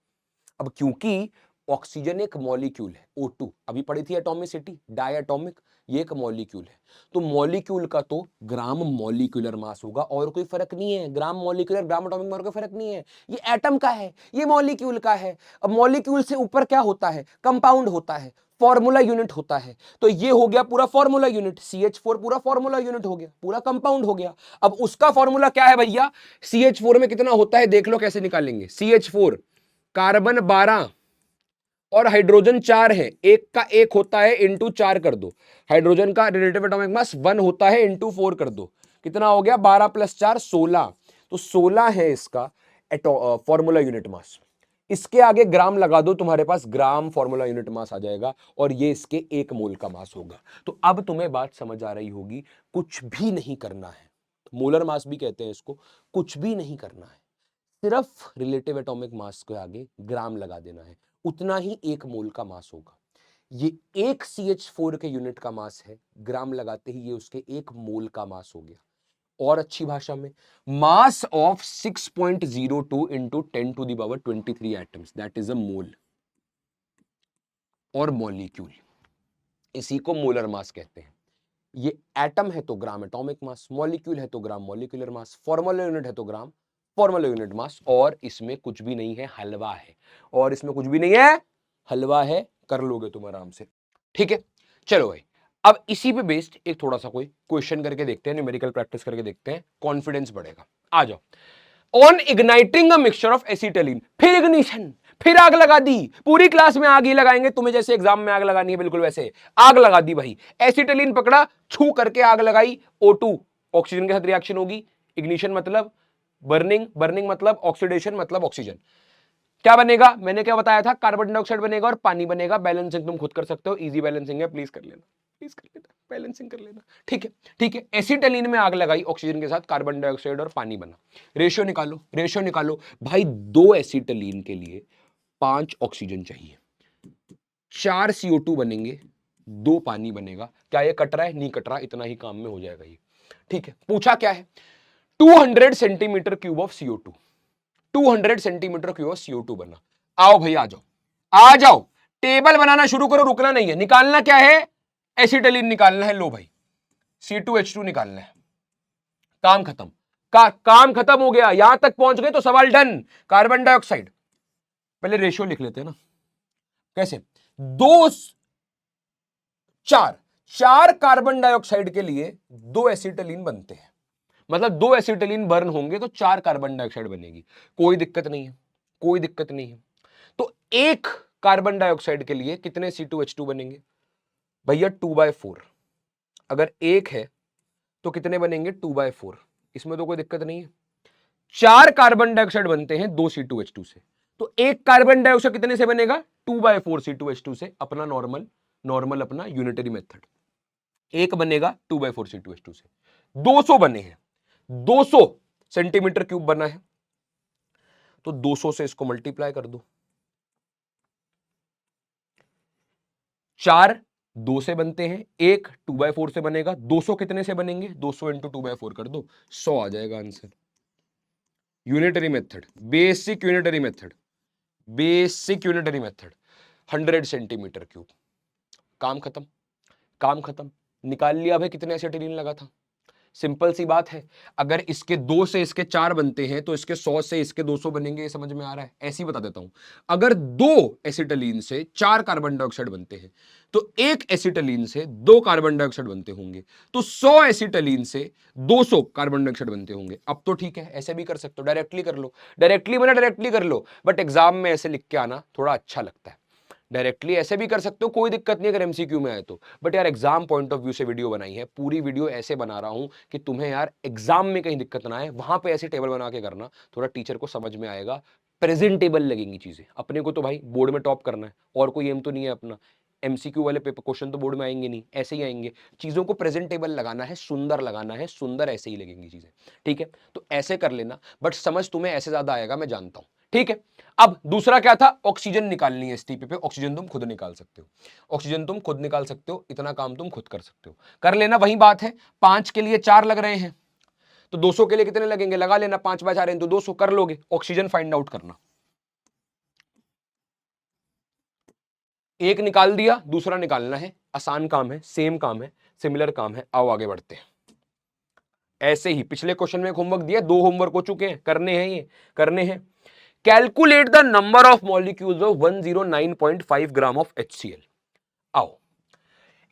अब क्योंकि ऑक्सीजन एक मॉलिक्यूल है, O2 अभी पढ़ी थी एटॉमिसिटी, डायटोमिक, ये एक मॉलिक्यूल है। तो मॉलिक्यूल का तो ग्राम मॉलिक्यूलर मास होगा, और कोई फर्क नहीं है। Gram molecular gram atomic mass का फर्क नहीं है, ये एटम का है, ये मॉलिक्यूल का है। अब मॉलिक्यूल से ऊपर क्या होता है? कंपाउंड होता है। फॉर्मूला यूनिट होता है। तो ये हो गया पूरा फॉर्मूला यूनिट, CH4 पूरा फॉर्मूला यूनिट हो गया, पूरा कंपाउंड हो गया। अब उसका फॉर्मूला क्या है भैया, CH4 में कितना होता है देख लो कैसे निकालेंगे। CH4 कार्बन 12 और हाइड्रोजन 4 है, एक का एक होता है, इंटू 4 कर दो। हाइड्रोजन का रिलेटिव एटॉमिक मास 1 होता है, इंटू 4 कर दो, कितना हो गया 12 + 4 16। तो 16 है इसका फॉर्मूला यूनिट मास। इसके आगे ग्राम लगा दो, तुम्हारे पास ग्राम फॉर्मूला यूनिट मास आ जाएगा, और ये इसके 1 मोल का मास होगा। तो अब तुम्हें बात समझ आ रही होगी, कुछ भी नहीं करना है, मोलर मास भी कहते हैं इसको, कुछ भी नहीं करना है, सिर्फ रिलेटिव एटॉमिक मास के आगे ग्राम लगा देना है, उतना ही 1 मोल का मास होगा। ये एक CH4 के यूनिट का मास है, ग्राम लगाते ही ये उसके 1 मोल का मास हो गया। और अच्छी भाषा में, mass of 6.02 into 10⁻23 atoms, that is a mole और मॉलिक्यूल, इसी को मोलर मास कहते हैं। ये एटम है तो ग्राम एटॉमिक मास, मॉलिक्यूल है तो gram molecular mass, formula unit है तो ग्राम फॉर्मूला यूनिट मास, और इसमें कुछ भी नहीं है, हलवा है, और इसमें कुछ भी नहीं है, हलवा है, कर लोगे तुम आराम से। ठीक है, चलो भाई, अब इसी पे बेस्ड एक थोड़ा सा कोई क्वेश्चन करके देखते हैं, न्यूमेरिकल प्रैक्टिस करके देखते हैं, कॉन्फिडेंस बढ़ेगा। आ जाओ। On igniting a mixture of acetylene, फिर इग्निशन, फिर आग लगा दी, पूरी क्लास में आग ही लगाएंगे, तुम्हें जैसे एग्जाम में आग लगानी है बिल्कुल वैसे आग लगा दी भाई। एसिटिलीन पकड़ा, छू करके आग लगाई, O2 ऑक्सीजन के साथ रिएक्शन होगी, इग्निशन मतलब बर्निंग, बर्निंग मतलब ऑक्सीडेशन मतलब ऑक्सीजन, क्या बनेगा, मैंने क्या बताया था, कार्बन डाइऑक्साइड बनेगा और पानी बनेगा। बैलेंसिंग तुम खुद कर सकते हो, इजी बैलेंसिंग है, प्लीज कर लेना, प्लीज कर लेना, बैलेंसिंग कर लेना। ठीक है, ठीक है, एसिटिलीन में आग लगाई, ऑक्सीजन के साथ कार्बन डाइऑक्साइड और पानी बना, रेशियो निकालो, रेशियो निकालो भाई, 2 एसिटिलीन के लिए 5 ऑक्सीजन चाहिए, 4 CO2 बनेंगे, 2 पानी बनेगा। क्या ये कट रहा है, नहीं कट रहा, इतना ही काम में हो जाएगा ये। ठीक है, पूछा क्या है, 200 centimetre cube of CO2, 200 centimetre cube of CO2 बना। आओ भाई आ जाओ, आ जाओ, टेबल बनाना शुरू करो, रुकना नहीं है। निकालना क्या है, एसिटिलीन निकालना है। लो भाई, C2H2 निकालना है, काम खत्म, काम खत्म हो गया, यहां तक पहुंच गए तो सवाल डन। कार्बन डाइऑक्साइड, पहले रेशियो लिख लेते हैं ना, कैसे, 2 4 4 कार्बन डाइऑक्साइड के लिए 2 एसिटिलीन बनते हैं, मतलब 2 एसिटिलीन बर्न होंगे तो 4 कार्बन डाइऑक्साइड बनेगी, कोई दिक्कत नहीं है, कोई दिक्कत नहीं है। तो 1 कार्बन डाइऑक्साइड के लिए कितने C2H2 बनेंगे भैया, 2/4। अगर 1 है तो कितने बनेंगे, 2/4, इसमें तो कोई दिक्कत नहीं है। 4 कार्बन डाइऑक्साइड बनते हैं 2 C2H2 से, तो 1 कार्बन डाइऑक्साइड कितने से बनेगा, 2/4 C2H2 से, अपना नॉर्मल, नॉर्मल अपना यूनिटरी मेथड, एक बनेगा 2/4 C2H2 से, 200 बने हैं, 200 सेंटीमीटर क्यूब बना है, तो 200 से इसको मल्टीप्लाई कर दो, 4 2 से बनते हैं, 1 2/4 से बनेगा, 200 कितने से बनेंगे, 200 इंटू 2/4 कर दो, 100 आ जाएगा answer. Unitary method, basic unitary method, basic unitary method, 100 centimetre cube, काम खत्म, काम खत्म। निकाल लिया भाई कितने एसिटिलीन लगा था, सिंपल सी बात है। अगर इसके 2 से इसके 4 बनते हैं तो इसके 100 से इसके 200 बनेंगे, ये समझ में आ रहा है, ऐसे ही बता देता हूं। अगर 2 एसिटिलीन से 4 कार्बन डाइऑक्साइड बनते हैं तो 1 एसिटिलीन से 2 कार्बन डाइऑक्साइड बनते होंगे, तो 100 एसिटिलीन से 200 कार्बन डाइऑक्साइड बनते होंगे। अब तो ठीक है, ऐसे भी कर सकते हो, डायरेक्टली कर लो, डायरेक्टली बना डायरेक्टली कर लो, बट एग्जाम में ऐसे लिख के आना थोड़ा अच्छा लगता है। डायरेक्टली ऐसे भी कर सकते हो, कोई दिक्कत नहीं अगर एमसीक्यू में आए तो, बट यार एग्जाम पॉइंट ऑफ व्यू से वीडियो बनाई है, पूरी वीडियो ऐसे बना रहा हूं कि तुम्हें यार एग्जाम में कहीं दिक्कत ना आए, वहां पे ऐसे टेबल बना के करना, थोड़ा टीचर को समझ में आएगा, प्रेजेंटेबल लगेंगी चीजें। अपने को तो भाई बोर्ड में टॉप करना है, और कोई एम तो नहीं है अपना, एमसीक्यू वाले पेपर क्वेश्चन तो बोर्ड में आएंगे नहीं, ऐसे ही आएंगे। चीजों को प्रेजेंटेबल लगाना है, सुंदर लगाना है, सुंदर ऐसे ही लगेंगी चीजें, ठीक है। तो ऐसे कर लेना, बट समझ तुम्हें ऐसे ज्यादा आएगा, मैं जानता हूं, ठीक है। अब दूसरा क्या था, ऑक्सीजन निकालनी है एसटीपी पे, ऑक्सीजन तुम खुद निकाल सकते हो, ऑक्सीजन तुम खुद निकाल सकते हो, इतना काम तुम खुद कर सकते हो, कर लेना। वही बात है, 5 के लिए 4 लग रहे हैं, तो 200 के लिए कितने लगेंगे, लगा लेना, 5/4 हैं तो 200 कर लोगे। ऑक्सीजन फाइंड आउट करना, एक निकाल दिया, दूसरा निकालना है, आसान काम है, सेम काम है, सिमिलर काम है। आओ आगे बढ़ते हैं। ऐसे ही पिछले क्वेश्चन में एक होमवर्क दिया, 2 होमवर्क हो चुके हैं, करने हैं ये, करने हैं। Calculate the number of molecules of 109.5 gram of HCl। आओ,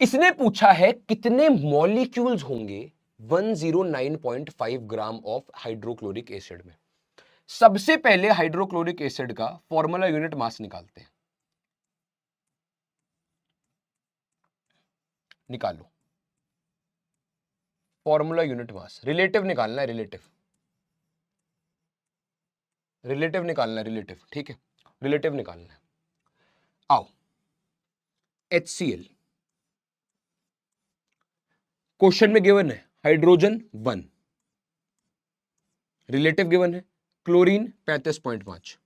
इसने पूछा है कितने मॉलिक्यूल्स होंगे 109.5 ग्राम ऑफ हाइड्रोक्लोरिक एसिड में। सबसे पहले हाइड्रोक्लोरिक एसिड का फॉर्मूला यूनिट मास निकालते हैं। निकालो फॉर्मूला यूनिट मास, रिलेटिव निकालना है, रिलेटिव निकालना है, रिलेटिव, ठीक है, रिलेटिव निकालना है। आओ, HCl क्वेश्चन में गिवन है हाइड्रोजन 1, रिलेटिव गिवन है क्लोरीन 35.5,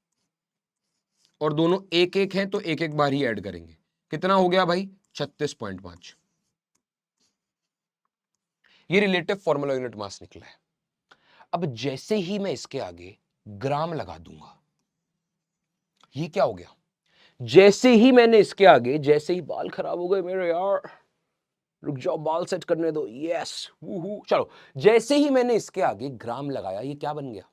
और दोनों एक एक हैं तो एक एक बार ही ऐड करेंगे। कितना हो गया भाई? 36.5। ये रिलेटिव फॉर्मूला यूनिट मास निकला है। अब जैसे ही मैं इसके आगे ग्राम लगा दूंगा, ये क्या हो गया? जैसे ही मैंने इसके आगे, जैसे ही बाल खराब हो गए मेरे यार, रुक जाओ बाल सेट करने दो, यस, चलो, जैसे ही मैंने इसके आगे ग्राम लगाया, ये क्या बन गया?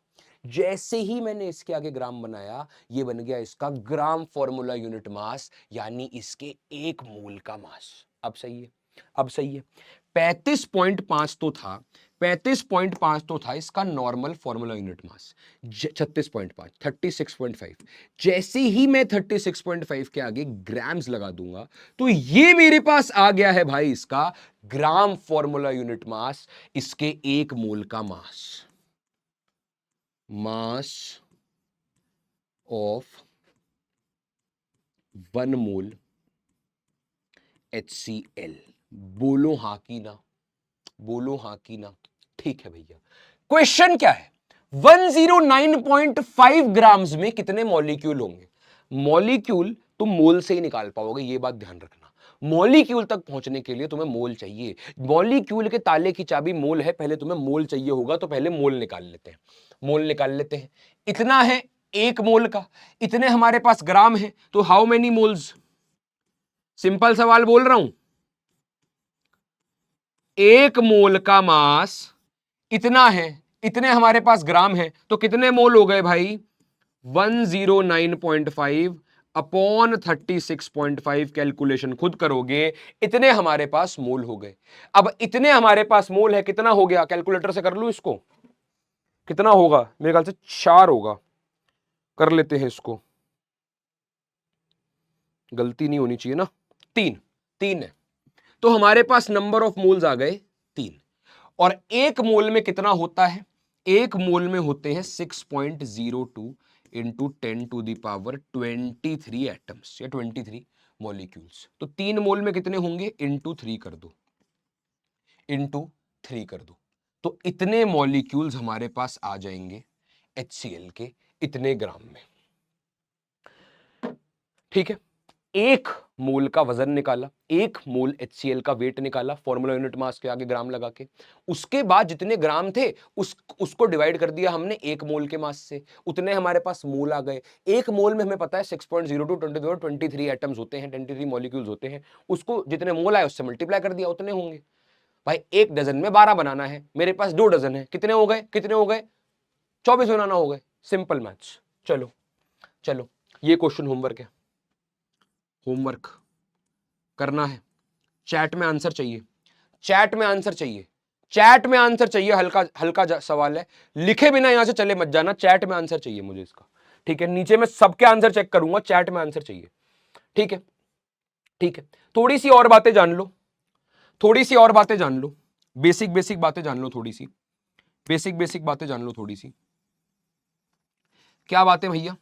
जैसे ही मैंने इसके आगे ग्राम बनाया, ये बन गया इसका ग्राम फॉर्मूला यूनिट मास, यानी इसके एक मोल का मास। अब सही है, अब सही है। 35.5 तो था, 35.5 तो था इसका नॉर्मल फॉर्मूला यूनिट मास। 36.5, 36.5। जैसे ही मैं 36.5 के आगे ग्राम्स लगा दूंगा, तो ये मेरे पास आ गया है भाई इसका ग्राम फॉर्मूला यूनिट मास, इसके एक मोल का मास। Mass of 1 mole HCl। बोलो हां की ना, बोलो हां की ना। ठीक है भैया, क्वेश्चन क्या है? 109.5 ग्राम्स में कितने मॉलिक्यूल होंगे? मॉलिक्यूल तुम मोल से ही निकाल पाओगे, ये बात ध्यान रखना। मॉलिक्यूल तक पहुंचने के लिए तुम्हें मोल चाहिए। मॉलिक्यूल के ताले की चाबी मोल है, पहले तुम्हें मोल चाहिए होगा, तो पहले मोल निकाल लेते हैं। मोल निकाल लेते हैं। इतना है एक मोल का, इतने हमारे पास ग्राम है, तो हाउ मेनी मोल्स? सिंपल सवाल बोल रहा हूं, एक मोल का मास इतना है, इतने हमारे पास ग्राम है, तो कितने मोल हो गए भाई? 109.5 अपॉन 36.5। कैलकुलेशन खुद करोगे, इतने हमारे पास मोल हो गए। अब इतने हमारे पास मोल है, कितना हो गया? कैलकुलेटर से कर लूं इसको, कितना होगा? मेरे ख्याल से 4 होगा, कर लेते हैं इसको, गलती नहीं होनी चाहिए ना। 3, 3 है, तो हमारे पास नंबर ऑफ मोल्स आ गए 3। और एक मोल में कितना होता है? एक मोल में होते हैं 6.02 इंटू 10⁻23 एटम्स या 23 मॉलिक्यूल्स। तो 3 मोल में कितने होंगे? इंटू 3 कर दो, इंटू 3 कर दो, तो इतने मॉलिक्यूल्स हमारे पास आ जाएंगे HCl के इतने ग्राम में। ठीक है, एक मोल का वजन निकाला, एक मोल HCl का वेट निकाला फॉर्मूला यूनिट मास के आगे ग्राम लगा के। उसके बाद जितने ग्राम थे उसको डिवाइड कर दिया हमने एक मोल के मास से, उतने हमारे पास मोल आ गए। एक मोल में हमें पता है 6.02 23 एटम्स होते हैं, 23 मॉलिक्यूल्स होते हैं, उसको जितने मोल आए उससे मल्टीप्लाई कर दिया, उतने होंगे। भाई एक डजन में 12 बनाना है, मेरे पास 2 डजन है, कितने हो गए? कितने हो गए? 24 बनाना हो गए। Simple maths. चलो चलो, ये क्वेश्चन होमवर्क है, होमवर्क करना है। चैट में आंसर चाहिए, चैट में आंसर चाहिए, चैट में आंसर चाहिए। हल्का हल्का सवाल है, लिखे बिना यहां से चले मत जाना, चैट में आंसर चाहिए मुझे इसका। ठीक है, नीचे मैं सबके आंसर चेक करूंगा, चैट में आंसर चाहिए। ठीक है, ठीक है, थोड़ी सी और बातें जान लो, थोड़ी सी और बातें जान लो, बेसिक बेसिक बातें जान लो, थोड़ी सी बेसिक बेसिक बातें जान लो, थोड़ी सी। क्या बात है भैया?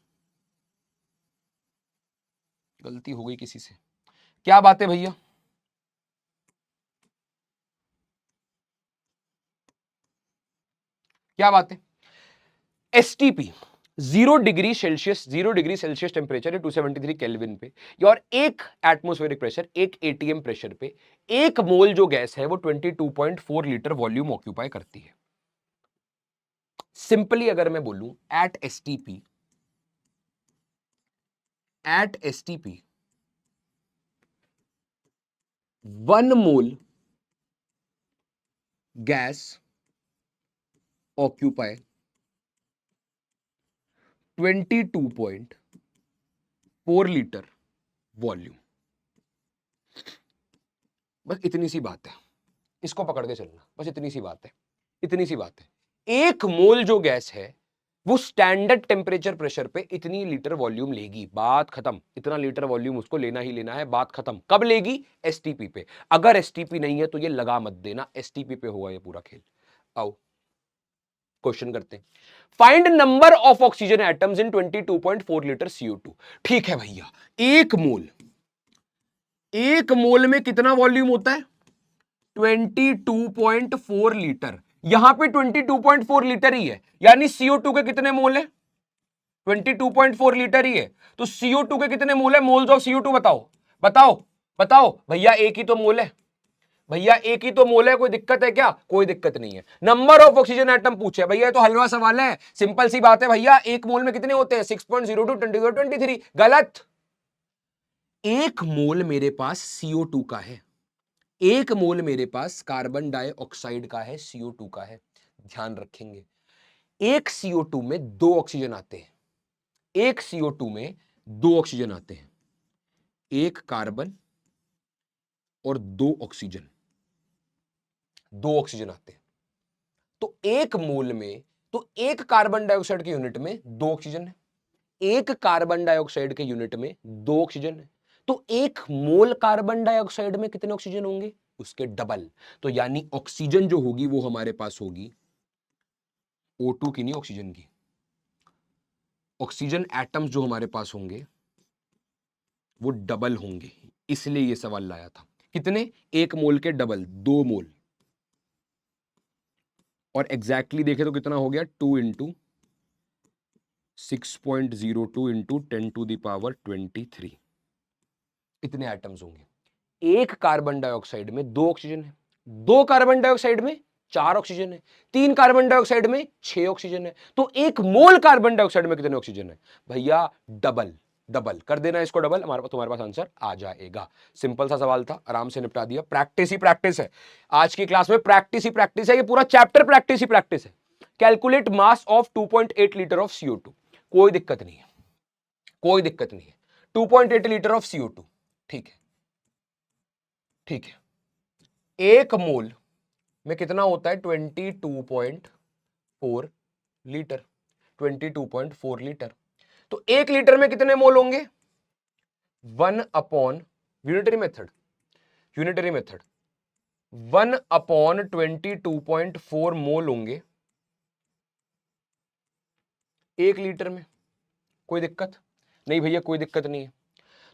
गलती हो गई किसी से? क्या बात है भैया? क्या बात है? STP 0 degree Celsius, 0 degree Celsius temperature है 273 केल्विन पे, और एक एटमोस्फेरिक प्रेशर, एक एटीएम प्रेशर पे एक मोल जो गैस है वो 22.4 लीटर वॉल्यूम ऑक्यूपाई करती है। सिंपली अगर मैं बोलूं, at STP 1 mole gas occupy 22.4 litre volume. बस इतनी सी बात है, इसको पकड़ के चलना, बस इतनी सी बात है, इतनी सी बात है। 1 मोल जो गैस है वो स्टैंडर्ड टेम्परेचर प्रेशर पे इतनी लीटर वॉल्यूम लेगी, बात खत्म। इतना लीटर वॉल्यूम उसको लेना ही लेना है, बात खत्म। कब लेगी? एसटीपी पे। अगर एसटीपी नहीं है तो ये लगा मत देना, एसटीपी पे होगा ये पूरा खेल। आओ क्वेश्चन करते हैं। Find number of oxygen atoms in 22.4 litre CO2। ठीक है भैया, एक मोल में कितना वॉल्यूम होता है? 22.4 लीटर। यहां पे 22.4 लीटर ही है, यानी CO2 के कितने मोल है? 22.4 लीटर ही है। तो CO2 के कितने मोल है? मोल्स ऑफ CO2 बताओ, बताओ, बताओ भैया। एक ही तो मोल है भैया, एक ही तो मोल है। कोई दिक्कत है क्या? कोई दिक्कत नहीं है। नंबर ऑफ ऑक्सीजन एटम पूछे भैया, ये तो हलवा सवाल है, सिंपल सी बात है भैया। एक मोल में कितने होते हैं? 6.02 24 23। गलत। एक मोल मेरे पास CO2 का है, एक मोल मेरे पास कार्बन डाइऑक्साइड का है, CO2 का है। ध्यान रखेंगे, एक CO2 में 2 ऑक्सीजन आते हैं, एक CO2 में 2 ऑक्सीजन आते हैं, एक कार्बन और 2 ऑक्सीजन, 2 ऑक्सीजन आते हैं। तो एक मोल में, तो एक कार्बन डाइऑक्साइड के यूनिट में 2 ऑक्सीजन है, एक कार्बन डाइऑक्साइड के यूनिट में 2 ऑक्सीजन है। तो एक मोल कार्बन डाइऑक्साइड में कितने ऑक्सीजन होंगे? उसके डबल। तो यानी ऑक्सीजन जो होगी वो हमारे पास होगी O2 की, नहीं ऑक्सीजन की। ऑक्सीजन एटम्स जो हमारे पास होंगे वो डबल होंगे, इसलिए ये सवाल लाया था। कितने? एक मोल के डबल, 2 मोल। और एग्जैक्टली देखे तो कितना हो गया? 2 इंटू 6.02 इंटू 10⁻23। इतने एटम्स होंगे। एक कार्बन डाइऑक्साइड में 2 ऑक्सीजन है, 2 कार्बन डाइऑक्साइड में 4 ऑक्सीजन है, 3 कार्बन डाइऑक्साइड में 6 ऑक्सीजन है। तो एक मोल कार्बन डाइऑक्साइड में कितने ऑक्सीजन है? भैया डबल। डबल कर देना इसको, डबल, तुम्हारे पास आंसर आ जाएगा। सिंपल सा सवाल था, आराम से निपटा दिया। प्रैक्टिस ही प्रैक्टिस है आज की क्लास में, प्रैक्टिस ही प्रैक्टिस है। ये पूरा चैप्टर प्रैक्टिस ही प्रैक्टिस है। Calculate mass of 2.8 litre of CO2। कोई दिक्कत नहीं है, कोई दिक्कत नहीं है। 2.8 लीटर ऑफ CO2, ठीक है, ठीक है। एक मोल में कितना होता है? 22.4 लीटर, 22.4 लीटर। तो 1 लीटर में कितने मोल होंगे? 1 upon unitary method, unitary method 1 upon 22.4 मोल होंगे 1 लीटर में। कोई दिक्कत नहीं भैया, कोई दिक्कत नहीं है।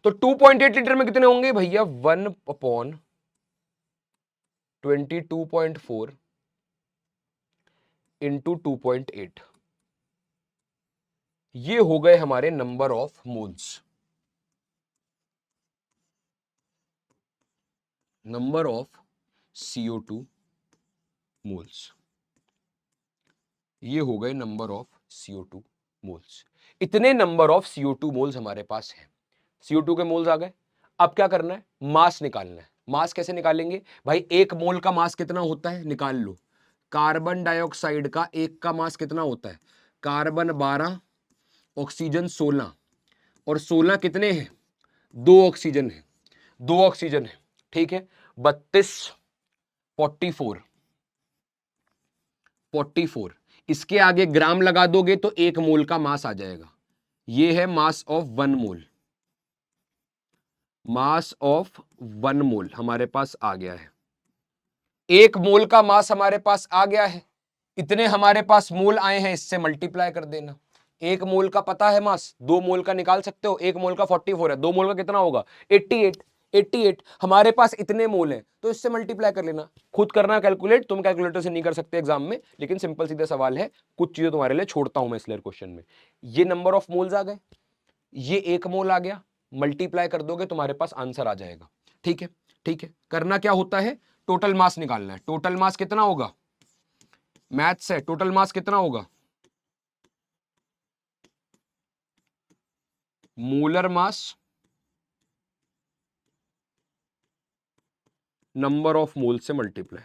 तो 2.8 लीटर में कितने होंगे भैया? 1 अपॉन 22.4 इंटू 2.8। ये हो गए हमारे number of moles, number of CO2 moles. ये हो गए नंबर ऑफ CO2 मोल्स। इतने नंबर ऑफ CO2 मोल्स हमारे पास हैं। CO2 के मोल्स आ गए। अब क्या करना है? मास निकालना है। मास कैसे निकालेंगे भाई? एक मोल का मास कितना होता है? निकाल लो। कार्बन डाइऑक्साइड का एक का मास कितना होता है? कार्बन 12, ऑक्सीजन 16, और 16 कितने हैं? 2 ऑक्सीजन है, 2 ऑक्सीजन है, ठीक है। 32, 44, 44। इसके आगे ग्राम लगा दोगे तो 1 मोल का मास आ जाएगा। ये है mass of 1 mole, mass of 1 मोल हमारे पास आ गया है। 1 मोल का मास हमारे पास आ गया है। इतने हमारे पास मोल आए हैं, इससे मल्टीप्लाई कर देना। 1 मोल का पता है मास, 2 मोल का निकाल सकते हो। 1 मोल का 44 है, 2 मोल का कितना होगा? 88। 88 हमारे पास इतने मोल हैं, तो इससे मल्टीप्लाई कर लेना। खुद करना कैलकुलेट, तुम कैलकुलेटर से नहीं कर सकते एग्जाम में, लेकिन सिंपल सीधा सवाल है। कुछ चीजें तुम्हारे लिए छोड़ता हूं मैं इसलिए क्वेश्चन में। ये नंबर ऑफ मोल्स आ गए, ये 1 मोल आ गया, मल्टीप्लाई कर दोगे तुम्हारे पास आंसर आ जाएगा। ठीक है, ठीक है। करना क्या होता है? टोटल मास निकालना है। टोटल मास कितना होगा? मैथ्स है, टोटल मास कितना होगा? Molar mass number of mole से multiply.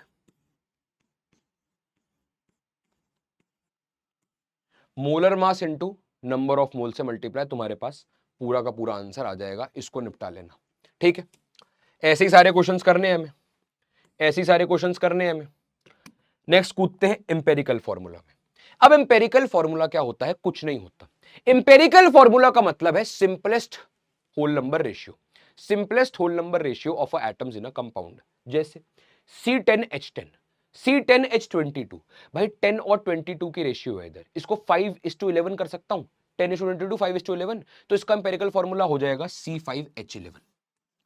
Molar mass into number of mole से मल्टीप्लाई, तुम्हारे पास पूरा का पूरा आंसर आ जाएगा। इसको निपटा लेना, ठीक है। ऐसे ही सारे क्वेश्चंस करने हैं हमें। ऐसे सारे क्वेश्चंस करने हैं हमें। नेक्स्ट कूदते हैं एम्पेरिकल फॉर्मूला में। अब एम्पेरिकल फॉर्मूला क्या होता है? कुछ नहीं होता। एम्पेरिकल फॉर्मूला का मतलब है simplest whole number ratio, simplest whole number ratio of a atoms in a compound. जैसे C10H10, C10H22। भाई 10 और 22 की रेशियो है इधर, इसको 5:11 कर सकता हूं, 10:22 5:11, तो इसका एम्पेरिकल फॉर्मूला हो जाएगा C5H11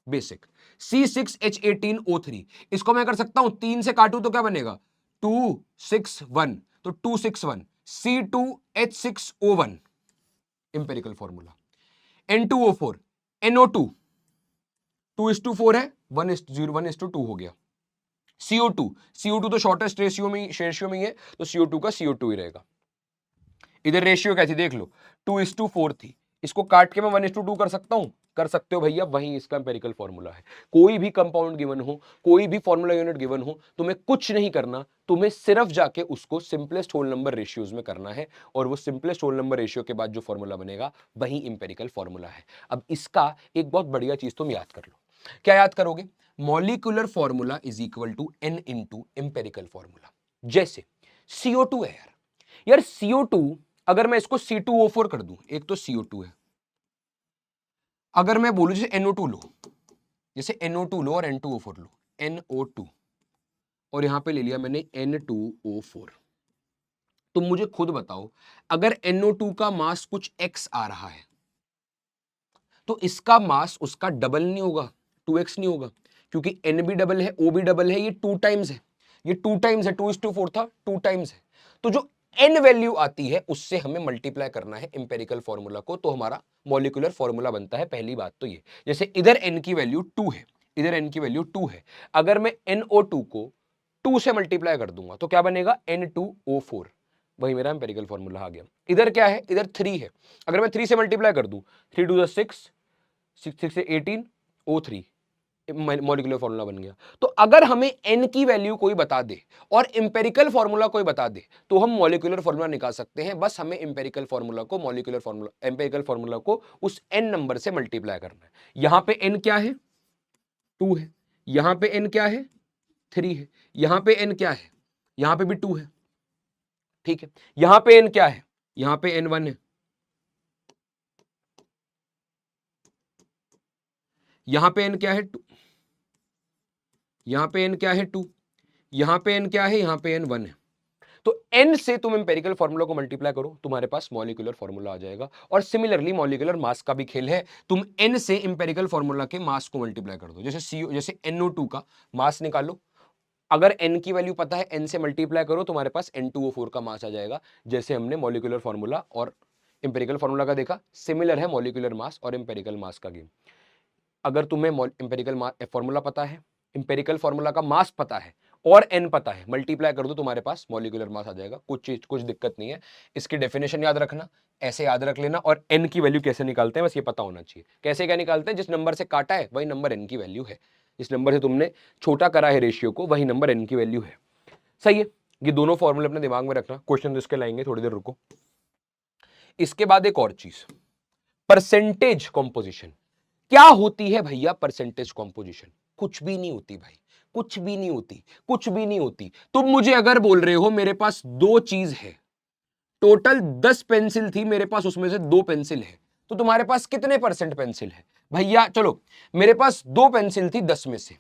बेसिक। C6H18O3, इसको मैं कर सकता हूं 3 से काटूं तो क्या बनेगा 261, तो 261 C2H6O1 empirical formula. N2O4 NO2 2:4 है, 1:2 हो गया। CO2 तो शॉर्टेस्ट रेशियो में ही है, तो CO2 का CO2 ही रहेगा। इधर रेशियो क्या थी देख लो, 2:4 थी, इसको काट के मैं 1:2 कर सकता हूं, कर सकते हो भैया, वही इसका एम्पेरिकल फॉर्मूला है। कोई भी कंपाउंड गिवन हो, कोई भी फॉर्मूला यूनिट गिवन हो, तुम्हें कुछ नहीं करना, तुम्हें सिर्फ जाके उसको सिंपलेस्ट होल नंबर रेशियोज में करना है, और वो सिंपलेस्ट होल नंबर रेशियो के बाद जो फॉर्मूला बनेगा वही एम्पेरिकल फॉर्मूला है। अब इसका एक बहुत बढ़िया चीज तुम याद कर लो। क्या याद करोगे? Molecular formula is equal to N into empirical formula. जैसे CO2 है यार CO2, अगर मैं इसको C2O4 कर दूं, एक तो CO2 है, अगर मैं बोलूं जैसे NO2 लो, जैसे NO2 लो और N2O4 लो, NO2 और यहां पे ले लिया मैंने N2O4, तुम मुझे खुद बताओ, अगर NO2 का मास कुछ x आ रहा है तो इसका मास उसका डबल नहीं होगा, 2x नहीं होगा, क्योंकि N भी डबल है, O भी डबल है, ये 2 टाइम्स है, ये 2 टाइम्स है, 2:4 था, 2 टाइम्स है। तो जो N वैल्यू आती है उससे हमें मल्टीप्लाई करना है एम्पेरिकल फॉर्मूला को, तो हमारा मॉलिक्यूलर फॉर्मूला बनता है। पहली बात तो ये, जैसे इधर N की वैल्यू 2 है, इधर N की वैल्यू 2 है, अगर मैं NO2 को 2 से मल्टीप्लाई कर दूंगा तो क्या बनेगा N2O4, वही मेरा एम्पेरिकल फॉर्मूला आ गया। इधर क्या है? इधर 3 है, अगर मैं 3 से मल्टीप्लाई कर दूं, 3 2 6, 6 से 18 O3, मॉलिक्यूलर फॉर्मूला बन गया। तो अगर हमें N की वैल्यू कोई बता दे और एम्पेरिकल फॉर्मूला कोई बता दे तो हम मॉलिक्यूलर फॉर्मूला निकाल सकते हैं। बस हमें एम्पेरिकल फॉर्मूला को मॉलिक्यूलर फॉर्मूला, एम्पेरिकल फॉर्मूला को उस N नंबर से मल्टीप्लाई करना है। यहां पे N क्या है? 2 है, यहां पे N क्या है? 3 है, यहां पे N क्या है? यहां पे भी 2 है, ठीक है। यहां पे N क्या है? यहां पे N1 है, यहां पे N क्या है? 2, यहां पे N क्या है? 2, यहां पे N क्या है? यहां पे N 1 है। तो N से तुम एम्पेरिकल फॉर्मूला को मल्टीप्लाई करो, तुम्हारे पास मॉलिक्यूलर फॉर्मूला आ जाएगा। और सिमिलरली मॉलिक्यूलर मास का भी खेल है, तुम N से एम्पेरिकल फॉर्मूला के मास को मल्टीप्लाई कर दो। जैसे CO, जैसे NO2 का मास निकालो, अगर N की वैल्यू पता है, N से मल्टीप्लाई करो, तुम्हारे पास N2O4 का मास आ जाएगा। जैसे हमने मॉलिक्यूलर फॉर्मूला और एम्पेरिकल फॉर्मूला का देखा, सिमिलर है मॉलिक्यूलर मास और एम्पेरिकल मास का गेम। अगर तुम्हें एम्पेरिकल फॉर्मूला पता है, एम्पेरिकल फॉर्मूला का मास पता है और N पता है, मल्टीप्लाई कर दो, तुम्हारे पास मॉलिक्यूलर मास आ जाएगा। कुछ दिक्कत नहीं है। इसकी डेफिनेशन याद रखना, ऐसे याद रख लेना, और N की वैल्यू कैसे निकालते हैं बस ये पता होना चाहिए। कैसे क्या निकालते हैं? जिस नंबर से काटा है वही नंबर N की वैल्यू है, जिस नंबर से तुमने छोटा करा है रेशियो को वही नंबर N की वैल्यू है। सही है, ये दोनों फॉर्मूले अपने दिमाग में रखना, क्वेश्चन इसके लाएंगे, थोड़ी देर रुको। इसके बाद एक और चीज, परसेंटेज कॉम्पोजिशन। क्या होती है भैया परसेंटेज कॉम्पोजिशन? कुछ भी नहीं होती भाई, कुछ भी नहीं होती, कुछ भी नहीं होती। तुम मुझे अगर बोल रहे हो मेरे पास 2 चीज है, टोटल 10 पेंसिल थी मेरे पास, उसमें से 2 पेंसिल है, तो तुम्हारे पास कितने परसेंट पेंसिल है भैया? चलो मेरे पास 2 पेंसिल थी 10 में से,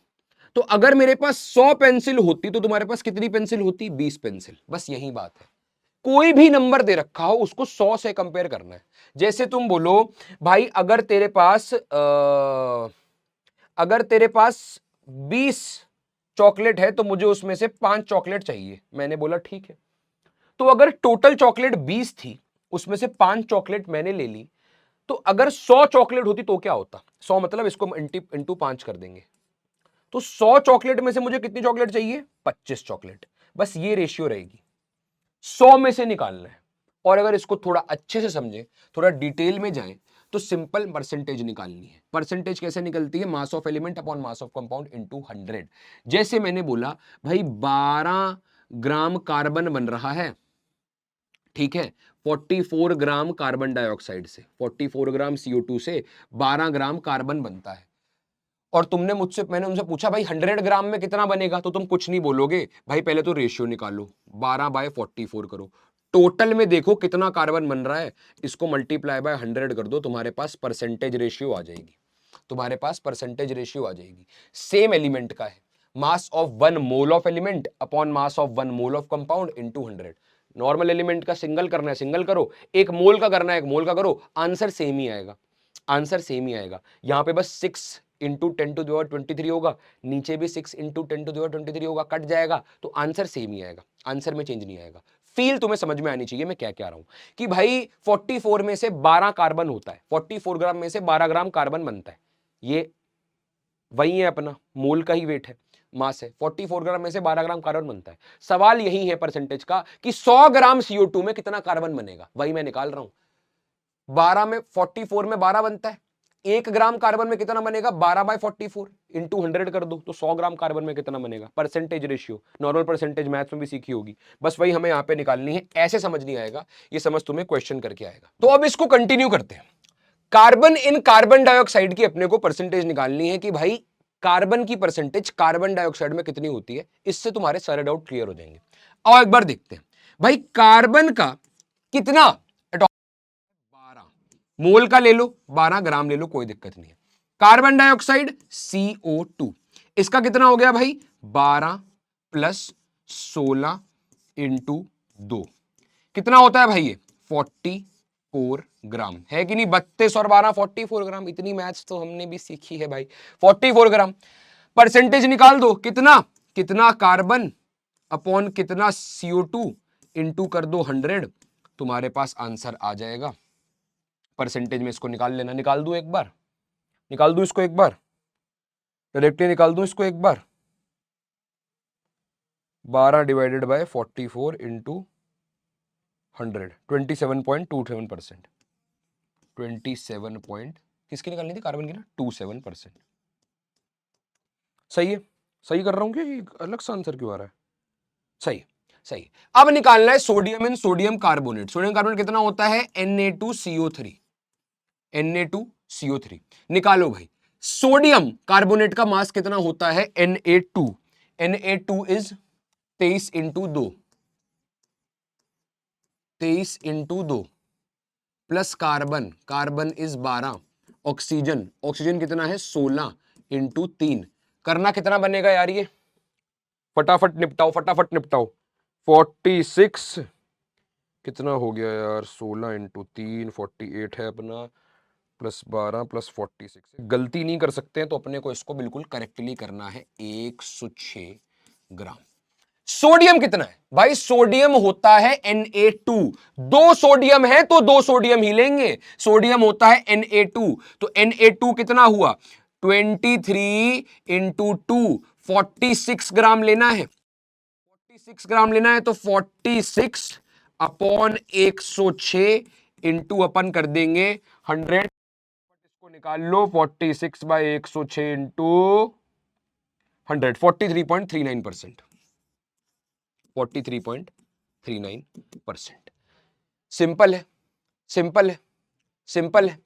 तो अगर मेरे पास 100 पेंसिल होती तो तुम्हारे पास कितनी पेंसिल होती? 20 पेंसिल। बस यही बात है। कोई भी नंबर दे रखा हो उसको 100 से कंपेयर करना है। जैसे तुम बोलो भाई, अगर तेरे पास 20 चॉकलेट है तो मुझे उसमें से 5 चॉकलेट चाहिए। मैंने बोला ठीक है, तो अगर टोटल चॉकलेट 20 थी, उसमें से 5 चॉकलेट मैंने ले ली, तो अगर 100 चॉकलेट होती तो क्या होता? 100 मतलब इसको इंटू 5 कर देंगे, तो 100 चॉकलेट में से मुझे कितनी चॉकलेट चाहिए? 25 चॉकलेट। बस ये रेशियो रहेगी, 100 में से निकालना है। और अगर इसको थोड़ा अच्छे से समझे, थोड़ा डिटेल में जाएं, तो सिंपल परसेंटेज निकालनी है। परसेंटेज कैसे निकलती है? Mass of element upon mass of compound into 100। जैसे मैंने बोला भाई 12 ग्राम कार्बन बन रहा है, ठीक है, 44 ग्राम कार्बन डाइऑक्साइड से, 44 ग्राम CO2 से 12 ग्राम कार्बन बनता है। और मैंने उनसे पूछा भाई 100 ग्राम में कितना बनेगा, तो तुम कुछ नहीं बोलोगे भाई, पहले तो रेशियो निकालो, 12/44 करो, टोटल में देखो कितना कार्बन बन रहा है, इसको मल्टीप्लाई बाय 100 कर दो, तुम्हारे पास परसेंटेज रेशियो आ जाएगी, तुम्हारे पास परसेंटेज रेशियो आ जाएगी। सेम एलिमेंट का है, mass of 1 mole of element upon mass of 1 mole of compound into 100। Normal element का सिंगल करना है सिंगल करो, एक मोल का करना है एक मोल का करो, आंसर सेम ही आएगा, आंसर सेम ही आएगा। यहां पे बस 6 इंटू 10⁻23 होगा, नीचे भी 6 इंटू 10⁻23 होगा, कट जाएगा, तो आंसर सेम ही आएगा, आंसर में चेंज नहीं आएगा। फील तुम्हें समझ में आनी चाहिए मैं क्या कह रहा हूं, कि भाई 44 में से 12 कार्बन होता है, 44 ग्राम में से 12 ग्राम कार्बन बनता है, ये वही है अपना मोल का ही वेट है, मास है, 44 ग्राम में से 12 ग्राम कार्बन बनता है। सवाल यही है परसेंटेज का कि 100 ग्राम CO2 में कितना कार्बन बनेगा, वही मैं निकाल रहा हूं। 12 में 44 में 12 बनता है, 1 ग्राम कार्बन में कितना बनेगा, 12/44 इंटू 100 कर दो, तो 100 ग्राम कार्बन में कितना बनेगा, percentage ratio, normal percentage maths में भी सीखी होगी, बस वही हमें यहां पे निकालनी है। ऐसे समझ नहीं आएगा, ये समझ तुम्हें क्वेश्चन करके आएगा। तो अब इसको कंटिन्यू करते हैं। कार्बन इन कार्बन डाइऑक्साइड की अपने को परसेंटेज निकालनी है कि भाई कार्बन की परसेंटेज कार्बन डाइऑक्साइड में कितनी होती है, इससे तुम्हारे सारे डाउट क्लियर हो जाएंगे। और एक बार देखते हैं भाई कार्बन का कितना, 12 मोल का ले लो, 12 ग्राम ले लो, कोई दिक्कत नहीं है। कार्बन डाइऑक्साइड CO2 इसका कितना हो गया भाई, 12 प्लस 16 इंटू 2 कितना होता है भाई, ये 44 ग्राम है कि नहीं, 32 और 12 44 ग्राम, इतनी मैथ्स तो हमने भी सीखी है भाई। 44 ग्राम परसेंटेज निकाल दो, कितना कितना कार्बन अपॉन कितना CO2 इंटू कर दो 100, तुम्हारे पास आंसर आ जाएगा। परसेंटेज में इसको निकाल लेना, निकाल दूं एक बार, निकाल दूं इसको एक बार, डायरेक्टली निकाल दूं इसको एक बार, 12 डिवाइडेड बाय 44 इंटू 100, 27.27%, 27 पॉइंट किसकी निकालनी थी, कार्बन की ना, 27%। सही है, सही कर रहा हूं क्या, अलग सा आंसर क्यों आ रहा है, सही सही। अब निकालना है सोडियम इन सोडियम कार्बोनेट, सोडियम कार्बोनेट कितना होता है, Na2CO3, Na2CO3 निकालो भाई। सोडियम कार्बोनेट का मास कितना होता है, Na2, Na2 is 23 into 2, 23 into 2 plus carbon, carbon is 12, oxygen, oxygen कितना है 16 इंटू 3, करना कितना बनेगा यार, ये फटाफट निपटाओ फटाफट निपटाओ, 46 कितना हो गया यार, 16 इंटू 3 48 है अपना, प्लस 12 प्लस 46, गलती नहीं कर सकते हैं तो अपने को इसको बिल्कुल करेक्टली करना है, 106 ग्राम। सोडियम कितना है भाई, सोडियम होता है Na2, दो सोडियम है तो दो सोडियम ही लेंगे, सोडियम होता है Na2, तो Na2 कितना हुआ 23 इंटू 2 46 ग्राम लेना है, 46 ग्राम लेना है, तो 46 अपॉन 106 इंटू अपन कर देंगे 100, इसको निकाल लो, 46/106 इंटू 100, 43.39%, 43.39%। सिंपल है, सिंपल है, सिंपल है।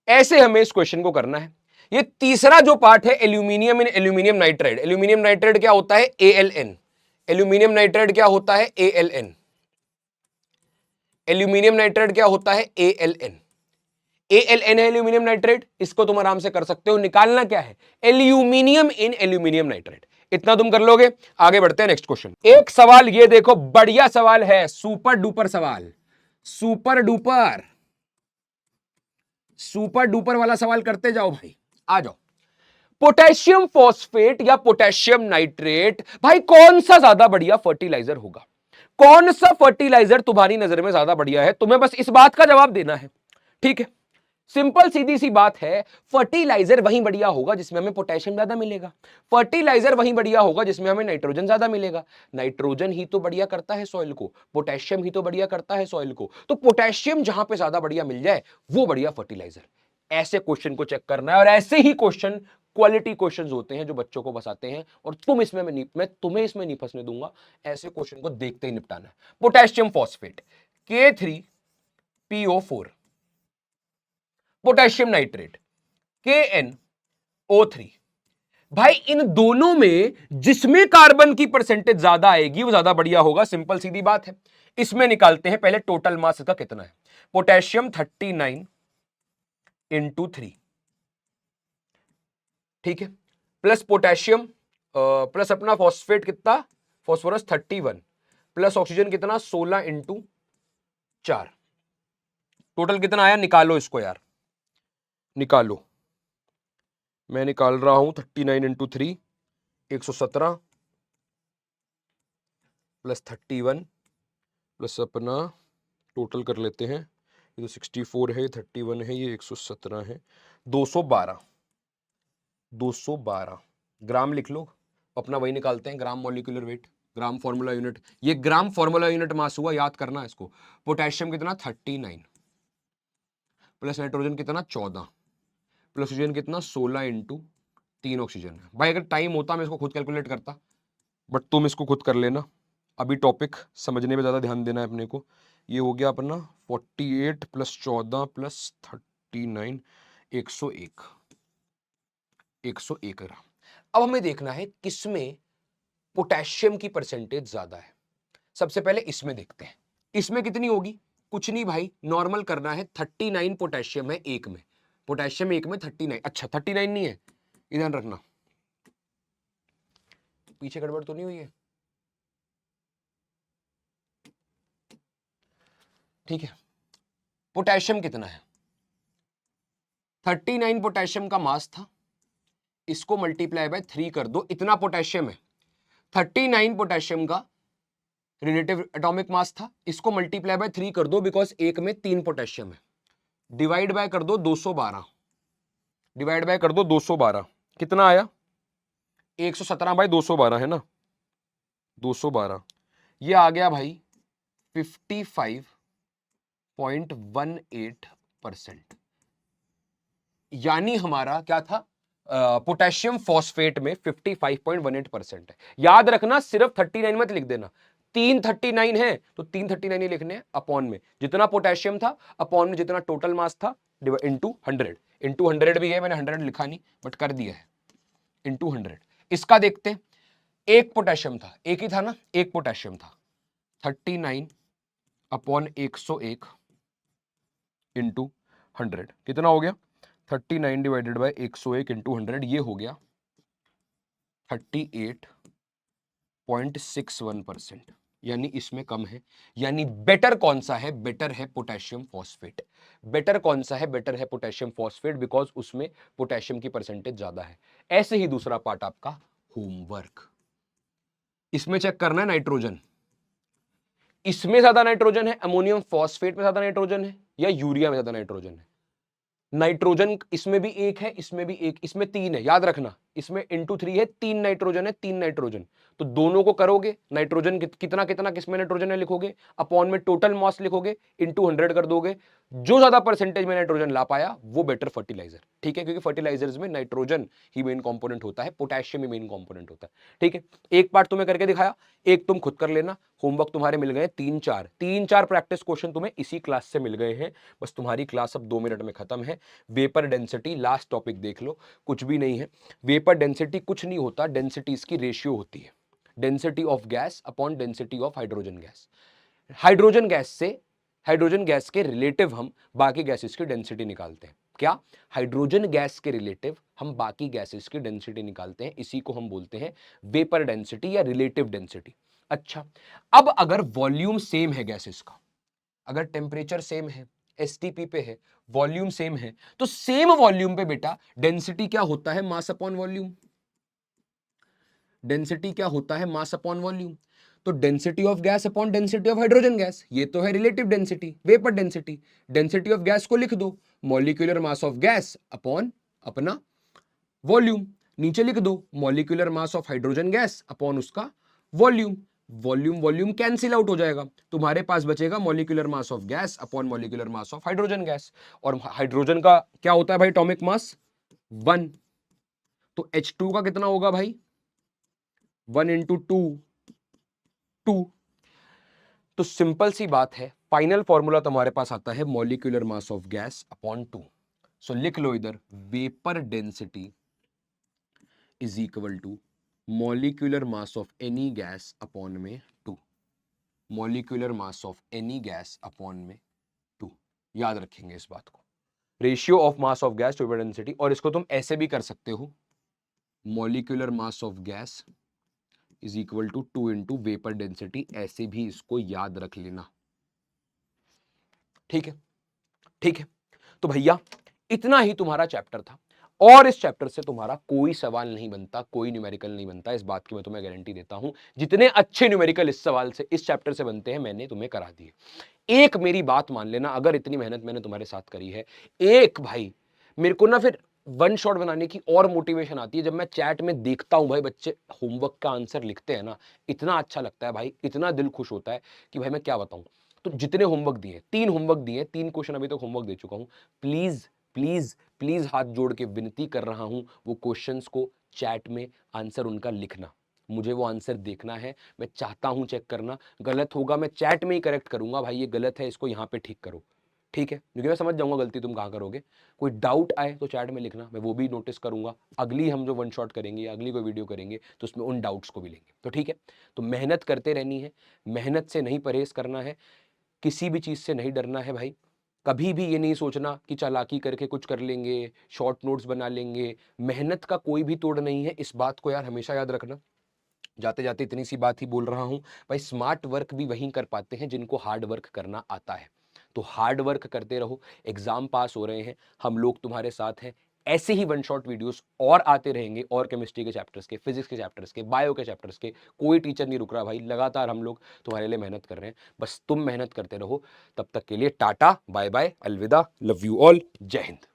ऐसे हमें इस क्वेश्चन को करना है। ये तीसरा जो पार्ट है एल्यूमिनियम इन एल्यूमिनियम नाइट्राइड, एल्यूमिनियम नाइट्राइड क्या होता है, ALN, एल्यूमिनियम नाइट्राइड क्या होता है, ALN, एल्यूमिनियम नाइट्राइड क्या होता है, ALN, ALN है एल्यूमिनियम नाइट्राइड, इसको तुम आराम से कर सकते हो। निकालना क्या है, एल्यूमिनियम इन एल्यूमिनियम नाइट्राइड, इतना तुम कर लोगे। आगे बढ़ते हैं नेक्स्ट क्वेश्चन। एक सवाल ये देखो, बढ़िया सवाल है, सुपर डुपर सवाल, सुपर डुपर, सुपर डुपर वाला सवाल करते जाओ भाई, आ जाओ। पोटेशियम फॉस्फेट या पोटेशियम नाइट्रेट, भाई कौन सा ज्यादा बढ़िया फर्टिलाइजर होगा, कौन सा फर्टिलाइजर तुम्हारी नजर में ज्यादा बढ़िया है, तुम्हें बस इस बात का जवाब देना है, ठीक है। सिंपल सीधी सी बात है, फर्टिलाइजर वहीं बढ़िया होगा जिसमें हमें पोटेशियम ज्यादा मिलेगा, फर्टिलाइजर वहीं बढ़िया होगा जिसमें हमें नाइट्रोजन ज्यादा मिलेगा, नाइट्रोजन ही तो बढ़िया करता है सॉइल को, पोटेशियम ही तो बढ़िया करता है सॉइल को, तो पोटेशियम जहां पे ज्यादा बढ़िया मिल जाए वो बढ़िया फर्टिलाइजर। ऐसे क्वेश्चन को चेक करना है, और ऐसे ही क्वेश्चन क्वालिटी क्वेश्चंस होते हैं जो बच्चों को बसाते हैं, और मैं तुम्हें इसमें नहीं फंसने दूंगा, ऐसे क्वेश्चन को देखते ही निपटाना है। Potassium phosphate K3PO4, potassium nitrate KNO3, भाई इन दोनों में जिसमें कार्बन की परसेंटेज ज्यादा आएगी वो ज्यादा बढ़िया होगा, सिंपल सीधी बात है। इसमें निकालते हैं पहले टोटल मास का कितना है। पोटेशियम 39 इंटू 3, ठीक है, प्लस पोटेशियम प्लस अपना फॉस्फेट कितना, फॉस्फोरस 31, प्लस ऑक्सीजन कितना 16 इंटू 4, टोटल कितना आया निकालो इसको यार, निकालो। मैं निकाल रहा हूं 39 इंटू 3 117 प्लस 31 प्लस अपना टोटल कर लेते हैं, ये तो 64 है, ये 31 है, ये 117 है, 212 212 ग्राम लिख लो, अपना वही निकालते हैं, gram molecular weight, gram formula unit, ये ग्राम फॉर्मूला यूनिट मास हुआ, याद करना इसको। पोटेशियम कितना 39 प्लस नाइट्रोजन कितना 14 प्लस ऑक्सीजन कितना 16 इंटू 3 ऑक्सीजन है। भाई अगर टाइम होता मैं इसको खुद कैलकुलेट करता, बट तुम इसको खुद कर लेना, अभी टॉपिक समझने में ज्यादा ध्यान देना है अपने को। ये हो गया अपना 48 प्लस 14 प्लस 39 101 101 ग्राम। अब हमें देखना है किसमें पोटेशियम की परसेंटेज ज्यादा है। सबसे पहले इसमें देखते हैं, इसमें कितनी होगी, कुछ नहीं भाई, नॉर्मल करना है, 39 पोटेशियम है एक में, पोटेशियम एक में 39, अच्छा 39 नहीं है, ध्यान रखना पीछे गड़बड़ तो नहीं हुई है, ठीक है। पोटेशियम कितना है, 39 पोटेशियम का मास था, इसको मल्टीप्लाई बाय 3 कर दो, इतना पोटेशियम है। 39 पोटेशियम का रिलेटिव एटॉमिक मास था, इसको मल्टीप्लाई बाय 3 कर दो, बिकॉज एक में 3 पोटेशियम है, डिवाइड बाय कर दो 212, डिवाइड बाय कर दो 212, कितना आया 117 बाय 212 है ना, 212, ये आ गया भाई 55.18%, यानी हमारा क्या था, पोटेशियम फॉस्फेट में 55.18% है। याद रखना सिर्फ 39 मत लिख देना, 339 है तो 339 ही लिखने हैं, अपॉन में जितना पोटेशियम था, अपॉन में जितना टोटल मास था, इंटू 100, इंटू 100 भी है, मैंने 100 लिखा नहीं बट कर दिया है, इंटू 100। इसका देखते हैं, एक पोटेशियम था, एक ही था ना, एक पोटेशियम था, 39 अपॉन 101 इंटू 100 कितना हो गया, 39 डिवाइडेड बाय 101 इंटू 100, ये हो गया 38.61%, यानी इसमें कम है। यानी बेटर कौन सा है, बेटर है पोटेशियम फॉस्फेट, बेटर कौन सा है, बेटर है पोटेशियम फॉस्फेट, बिकॉज उसमें पोटेशियम की परसेंटेज ज्यादा है। ऐसे ही दूसरा पार्ट आपका होमवर्क, इसमें चेक करना है नाइट्रोजन, इसमें ज्यादा नाइट्रोजन है, अमोनियम फॉस्फेट में ज्यादा नाइट्रोजन है, या यूरिया में ज्यादा नाइट्रोजन है। नाइट्रोजन इसमें भी एक है, इसमें भी एक, इसमें 3 है, याद रखना, इसमें इंटू 3 है, 3 नाइट्रोजन है, 3 नाइट्रोजन, तो दोनों को करोगे, नाइट्रोजन कितना कितना किसमें नाइट्रोजन है लिखोगे, अपॉन में टोटल मास लिखोगे, इंटू 100 कर दोगे, जो ज्यादा परसेंटेज में नाइट्रोजन ला पाया वो बेटर फर्टिलाइजर, ठीक है, क्योंकि फर्टिलाइजर्स में नाइट्रोजन ही मेन कंपोनेंट होता है, पोटेशियम ही मेन कंपोनेंट होता है, ठीक है। एक पार्ट तुम्हें करके दिखाया, एक तुम खुद कर लेना, होमवर्क तुम्हारे मिल गए 3-4 प्रैक्टिस क्वेश्चन तुम्हें इसी क्लास से मिल गए हैं, बस तुम्हारी क्लास अब 2 मिनट में खत्म है। वेपर डेंसिटी लास्ट टॉपिक देख लो, कुछ भी नहीं है, वेपर डेंसिटी कुछ नहीं होता, डेंसिटी इसकी रेशियो होती है, density of gas upon density of hydrogen gas. Hydrogen gas से, हाइड्रोजन गैस के रिलेटिव हम बाकी गैसेस की डेंसिटी निकालते हैं, क्या, हाइड्रोजन गैस के रिलेटिव हम बाकी गैसेस की डेंसिटी निकालते हैं, इसी को हम बोलते हैं वेपर डेंसिटी या रिलेटिव डेंसिटी। अच्छा, अब अगर वॉल्यूम सेम है गैसेस का, अगर टेम्परेचर सेम है, एसटीपी पे है, वॉल्यूम सेम है, तो सेम वॉल्यूम पे बेटा डेंसिटी क्या होता है, मास अपॉन वॉल्यूम, डेंसिटी क्या होता है, मास अपॉन वॉल्यूम। तो density of gas upon density of hydrogen gas, ये तो है relative density, vapour density. Density of gas को लिख दो, molecular mass of gas upon अपना वॉल्यूम, नीचे लिख दो molecular mass of hydrogen gas upon उसका volume, volume volume cancel out हो जाएगा, तुम्हारे पास बचेगा molecular mass of gas upon molecular mass of hydrogen gas. और हाइड्रोजन का क्या होता है भाई, एटॉमिक मास 1, तो H2 का कितना होगा भाई, 1 इंटू 2 2। तो सिंपल सी बात है, फाइनल फॉर्मूला तुम्हारे पास आता है molecular mass of gas upon 2। सो लिख लो इधर, vapour density is equal to molecular mass of any gas upon में 2। Molecular mass of any gas upon में 2। याद रखेंगे इस बात को, ratio of mass of gas to vapour density. और इसको तुम ऐसे भी कर सकते हो, molecular mass of gas is equal to 2 into vapour density, ऐसे भी इसको याद रख लेना। ठीक है, ठीक है। तो भैया इतना ही तुम्हारा चैप्टर था, और इस चैप्टर से तुम्हारा कोई सवाल नहीं बनता, कोई न्यूमेरिकल नहीं बनता, इस बात की मैं तुम्हें गारंटी देता हूं। जितने अच्छे न्यूमेरिकल इस सवाल से, इस चैप्टर से बनते हैं, मैंने तुम्हें करा दिए। एक मेरी बात मान लेना, अगर इतनी मेहनत मैंने तुम्हारे साथ करी है, एक भाई मेरे को ना फिर वन शॉट बनाने की और मोटिवेशन आती है जब मैं चैट में देखता हूं भाई बच्चे होमवर्क का आंसर लिखते हैं ना, इतना अच्छा लगता है भाई, इतना दिल खुश होता है कि भाई मैं क्या बताऊं। तो जितने होमवर्क दिए, 3 होमवर्क दिए, 3 क्वेश्चन अभी तक होमवर्क दे चुका हूं, प्लीज प्लीज प्लीज हाथ जोड़ के विनती कर रहा हूं, वो क्वेश्चंस को चैट में आंसर उनका लिखना, मुझे वो आंसर देखना है, मैं चाहता हूं चेक करना। गलत होगा मैं चैट में ही करेक्ट करूंगा, भाई ये गलत है, इसको यहां पे ठीक करो, ठीक है, क्योंकि मैं समझ जाऊंगा गलती तुम कहां करोगे। कोई डाउट आए तो चैट में लिखना, मैं वो भी नोटिस करूंगा। अगली हम जो वन शॉट करेंगे, अगली कोई वीडियो करेंगे, तो उसमें उन डाउट्स को भी लेंगे। तो ठीक है, तो मेहनत करते रहनी है, मेहनत से नहीं परहेज करना है, किसी भी चीज से नहीं डरना है भाई। कभी भी ये नहीं सोचना कि चालाकी करके कुछ कर लेंगे, शॉर्ट नोट्स बना लेंगे, मेहनत का कोई भी तोड़ नहीं है, इस बात को यार हमेशा याद रखना। जाते जाते इतनी सी बात ही बोल रहा हूं भाई, स्मार्ट वर्क भी वहीं कर पाते हैं जिनको हार्ड वर्क करना आता है। तो हार्ड वर्क करते रहो, एग्जाम पास हो रहे हैं, हम लोग तुम्हारे साथ हैं। ऐसे ही वन शॉट वीडियोस और आते रहेंगे, और केमिस्ट्री के चैप्टर्स के, फिजिक्स के चैप्टर्स के, बायो के चैप्टर्स के। कोई टीचर नहीं रुक रहा भाई, लगातार हम लोग तुम्हारे लिए मेहनत कर रहे हैं, बस तुम मेहनत करते रहो। तब तक के लिए टाटा बाय बाय, अलविदा, लव यू ऑल, जय हिंद।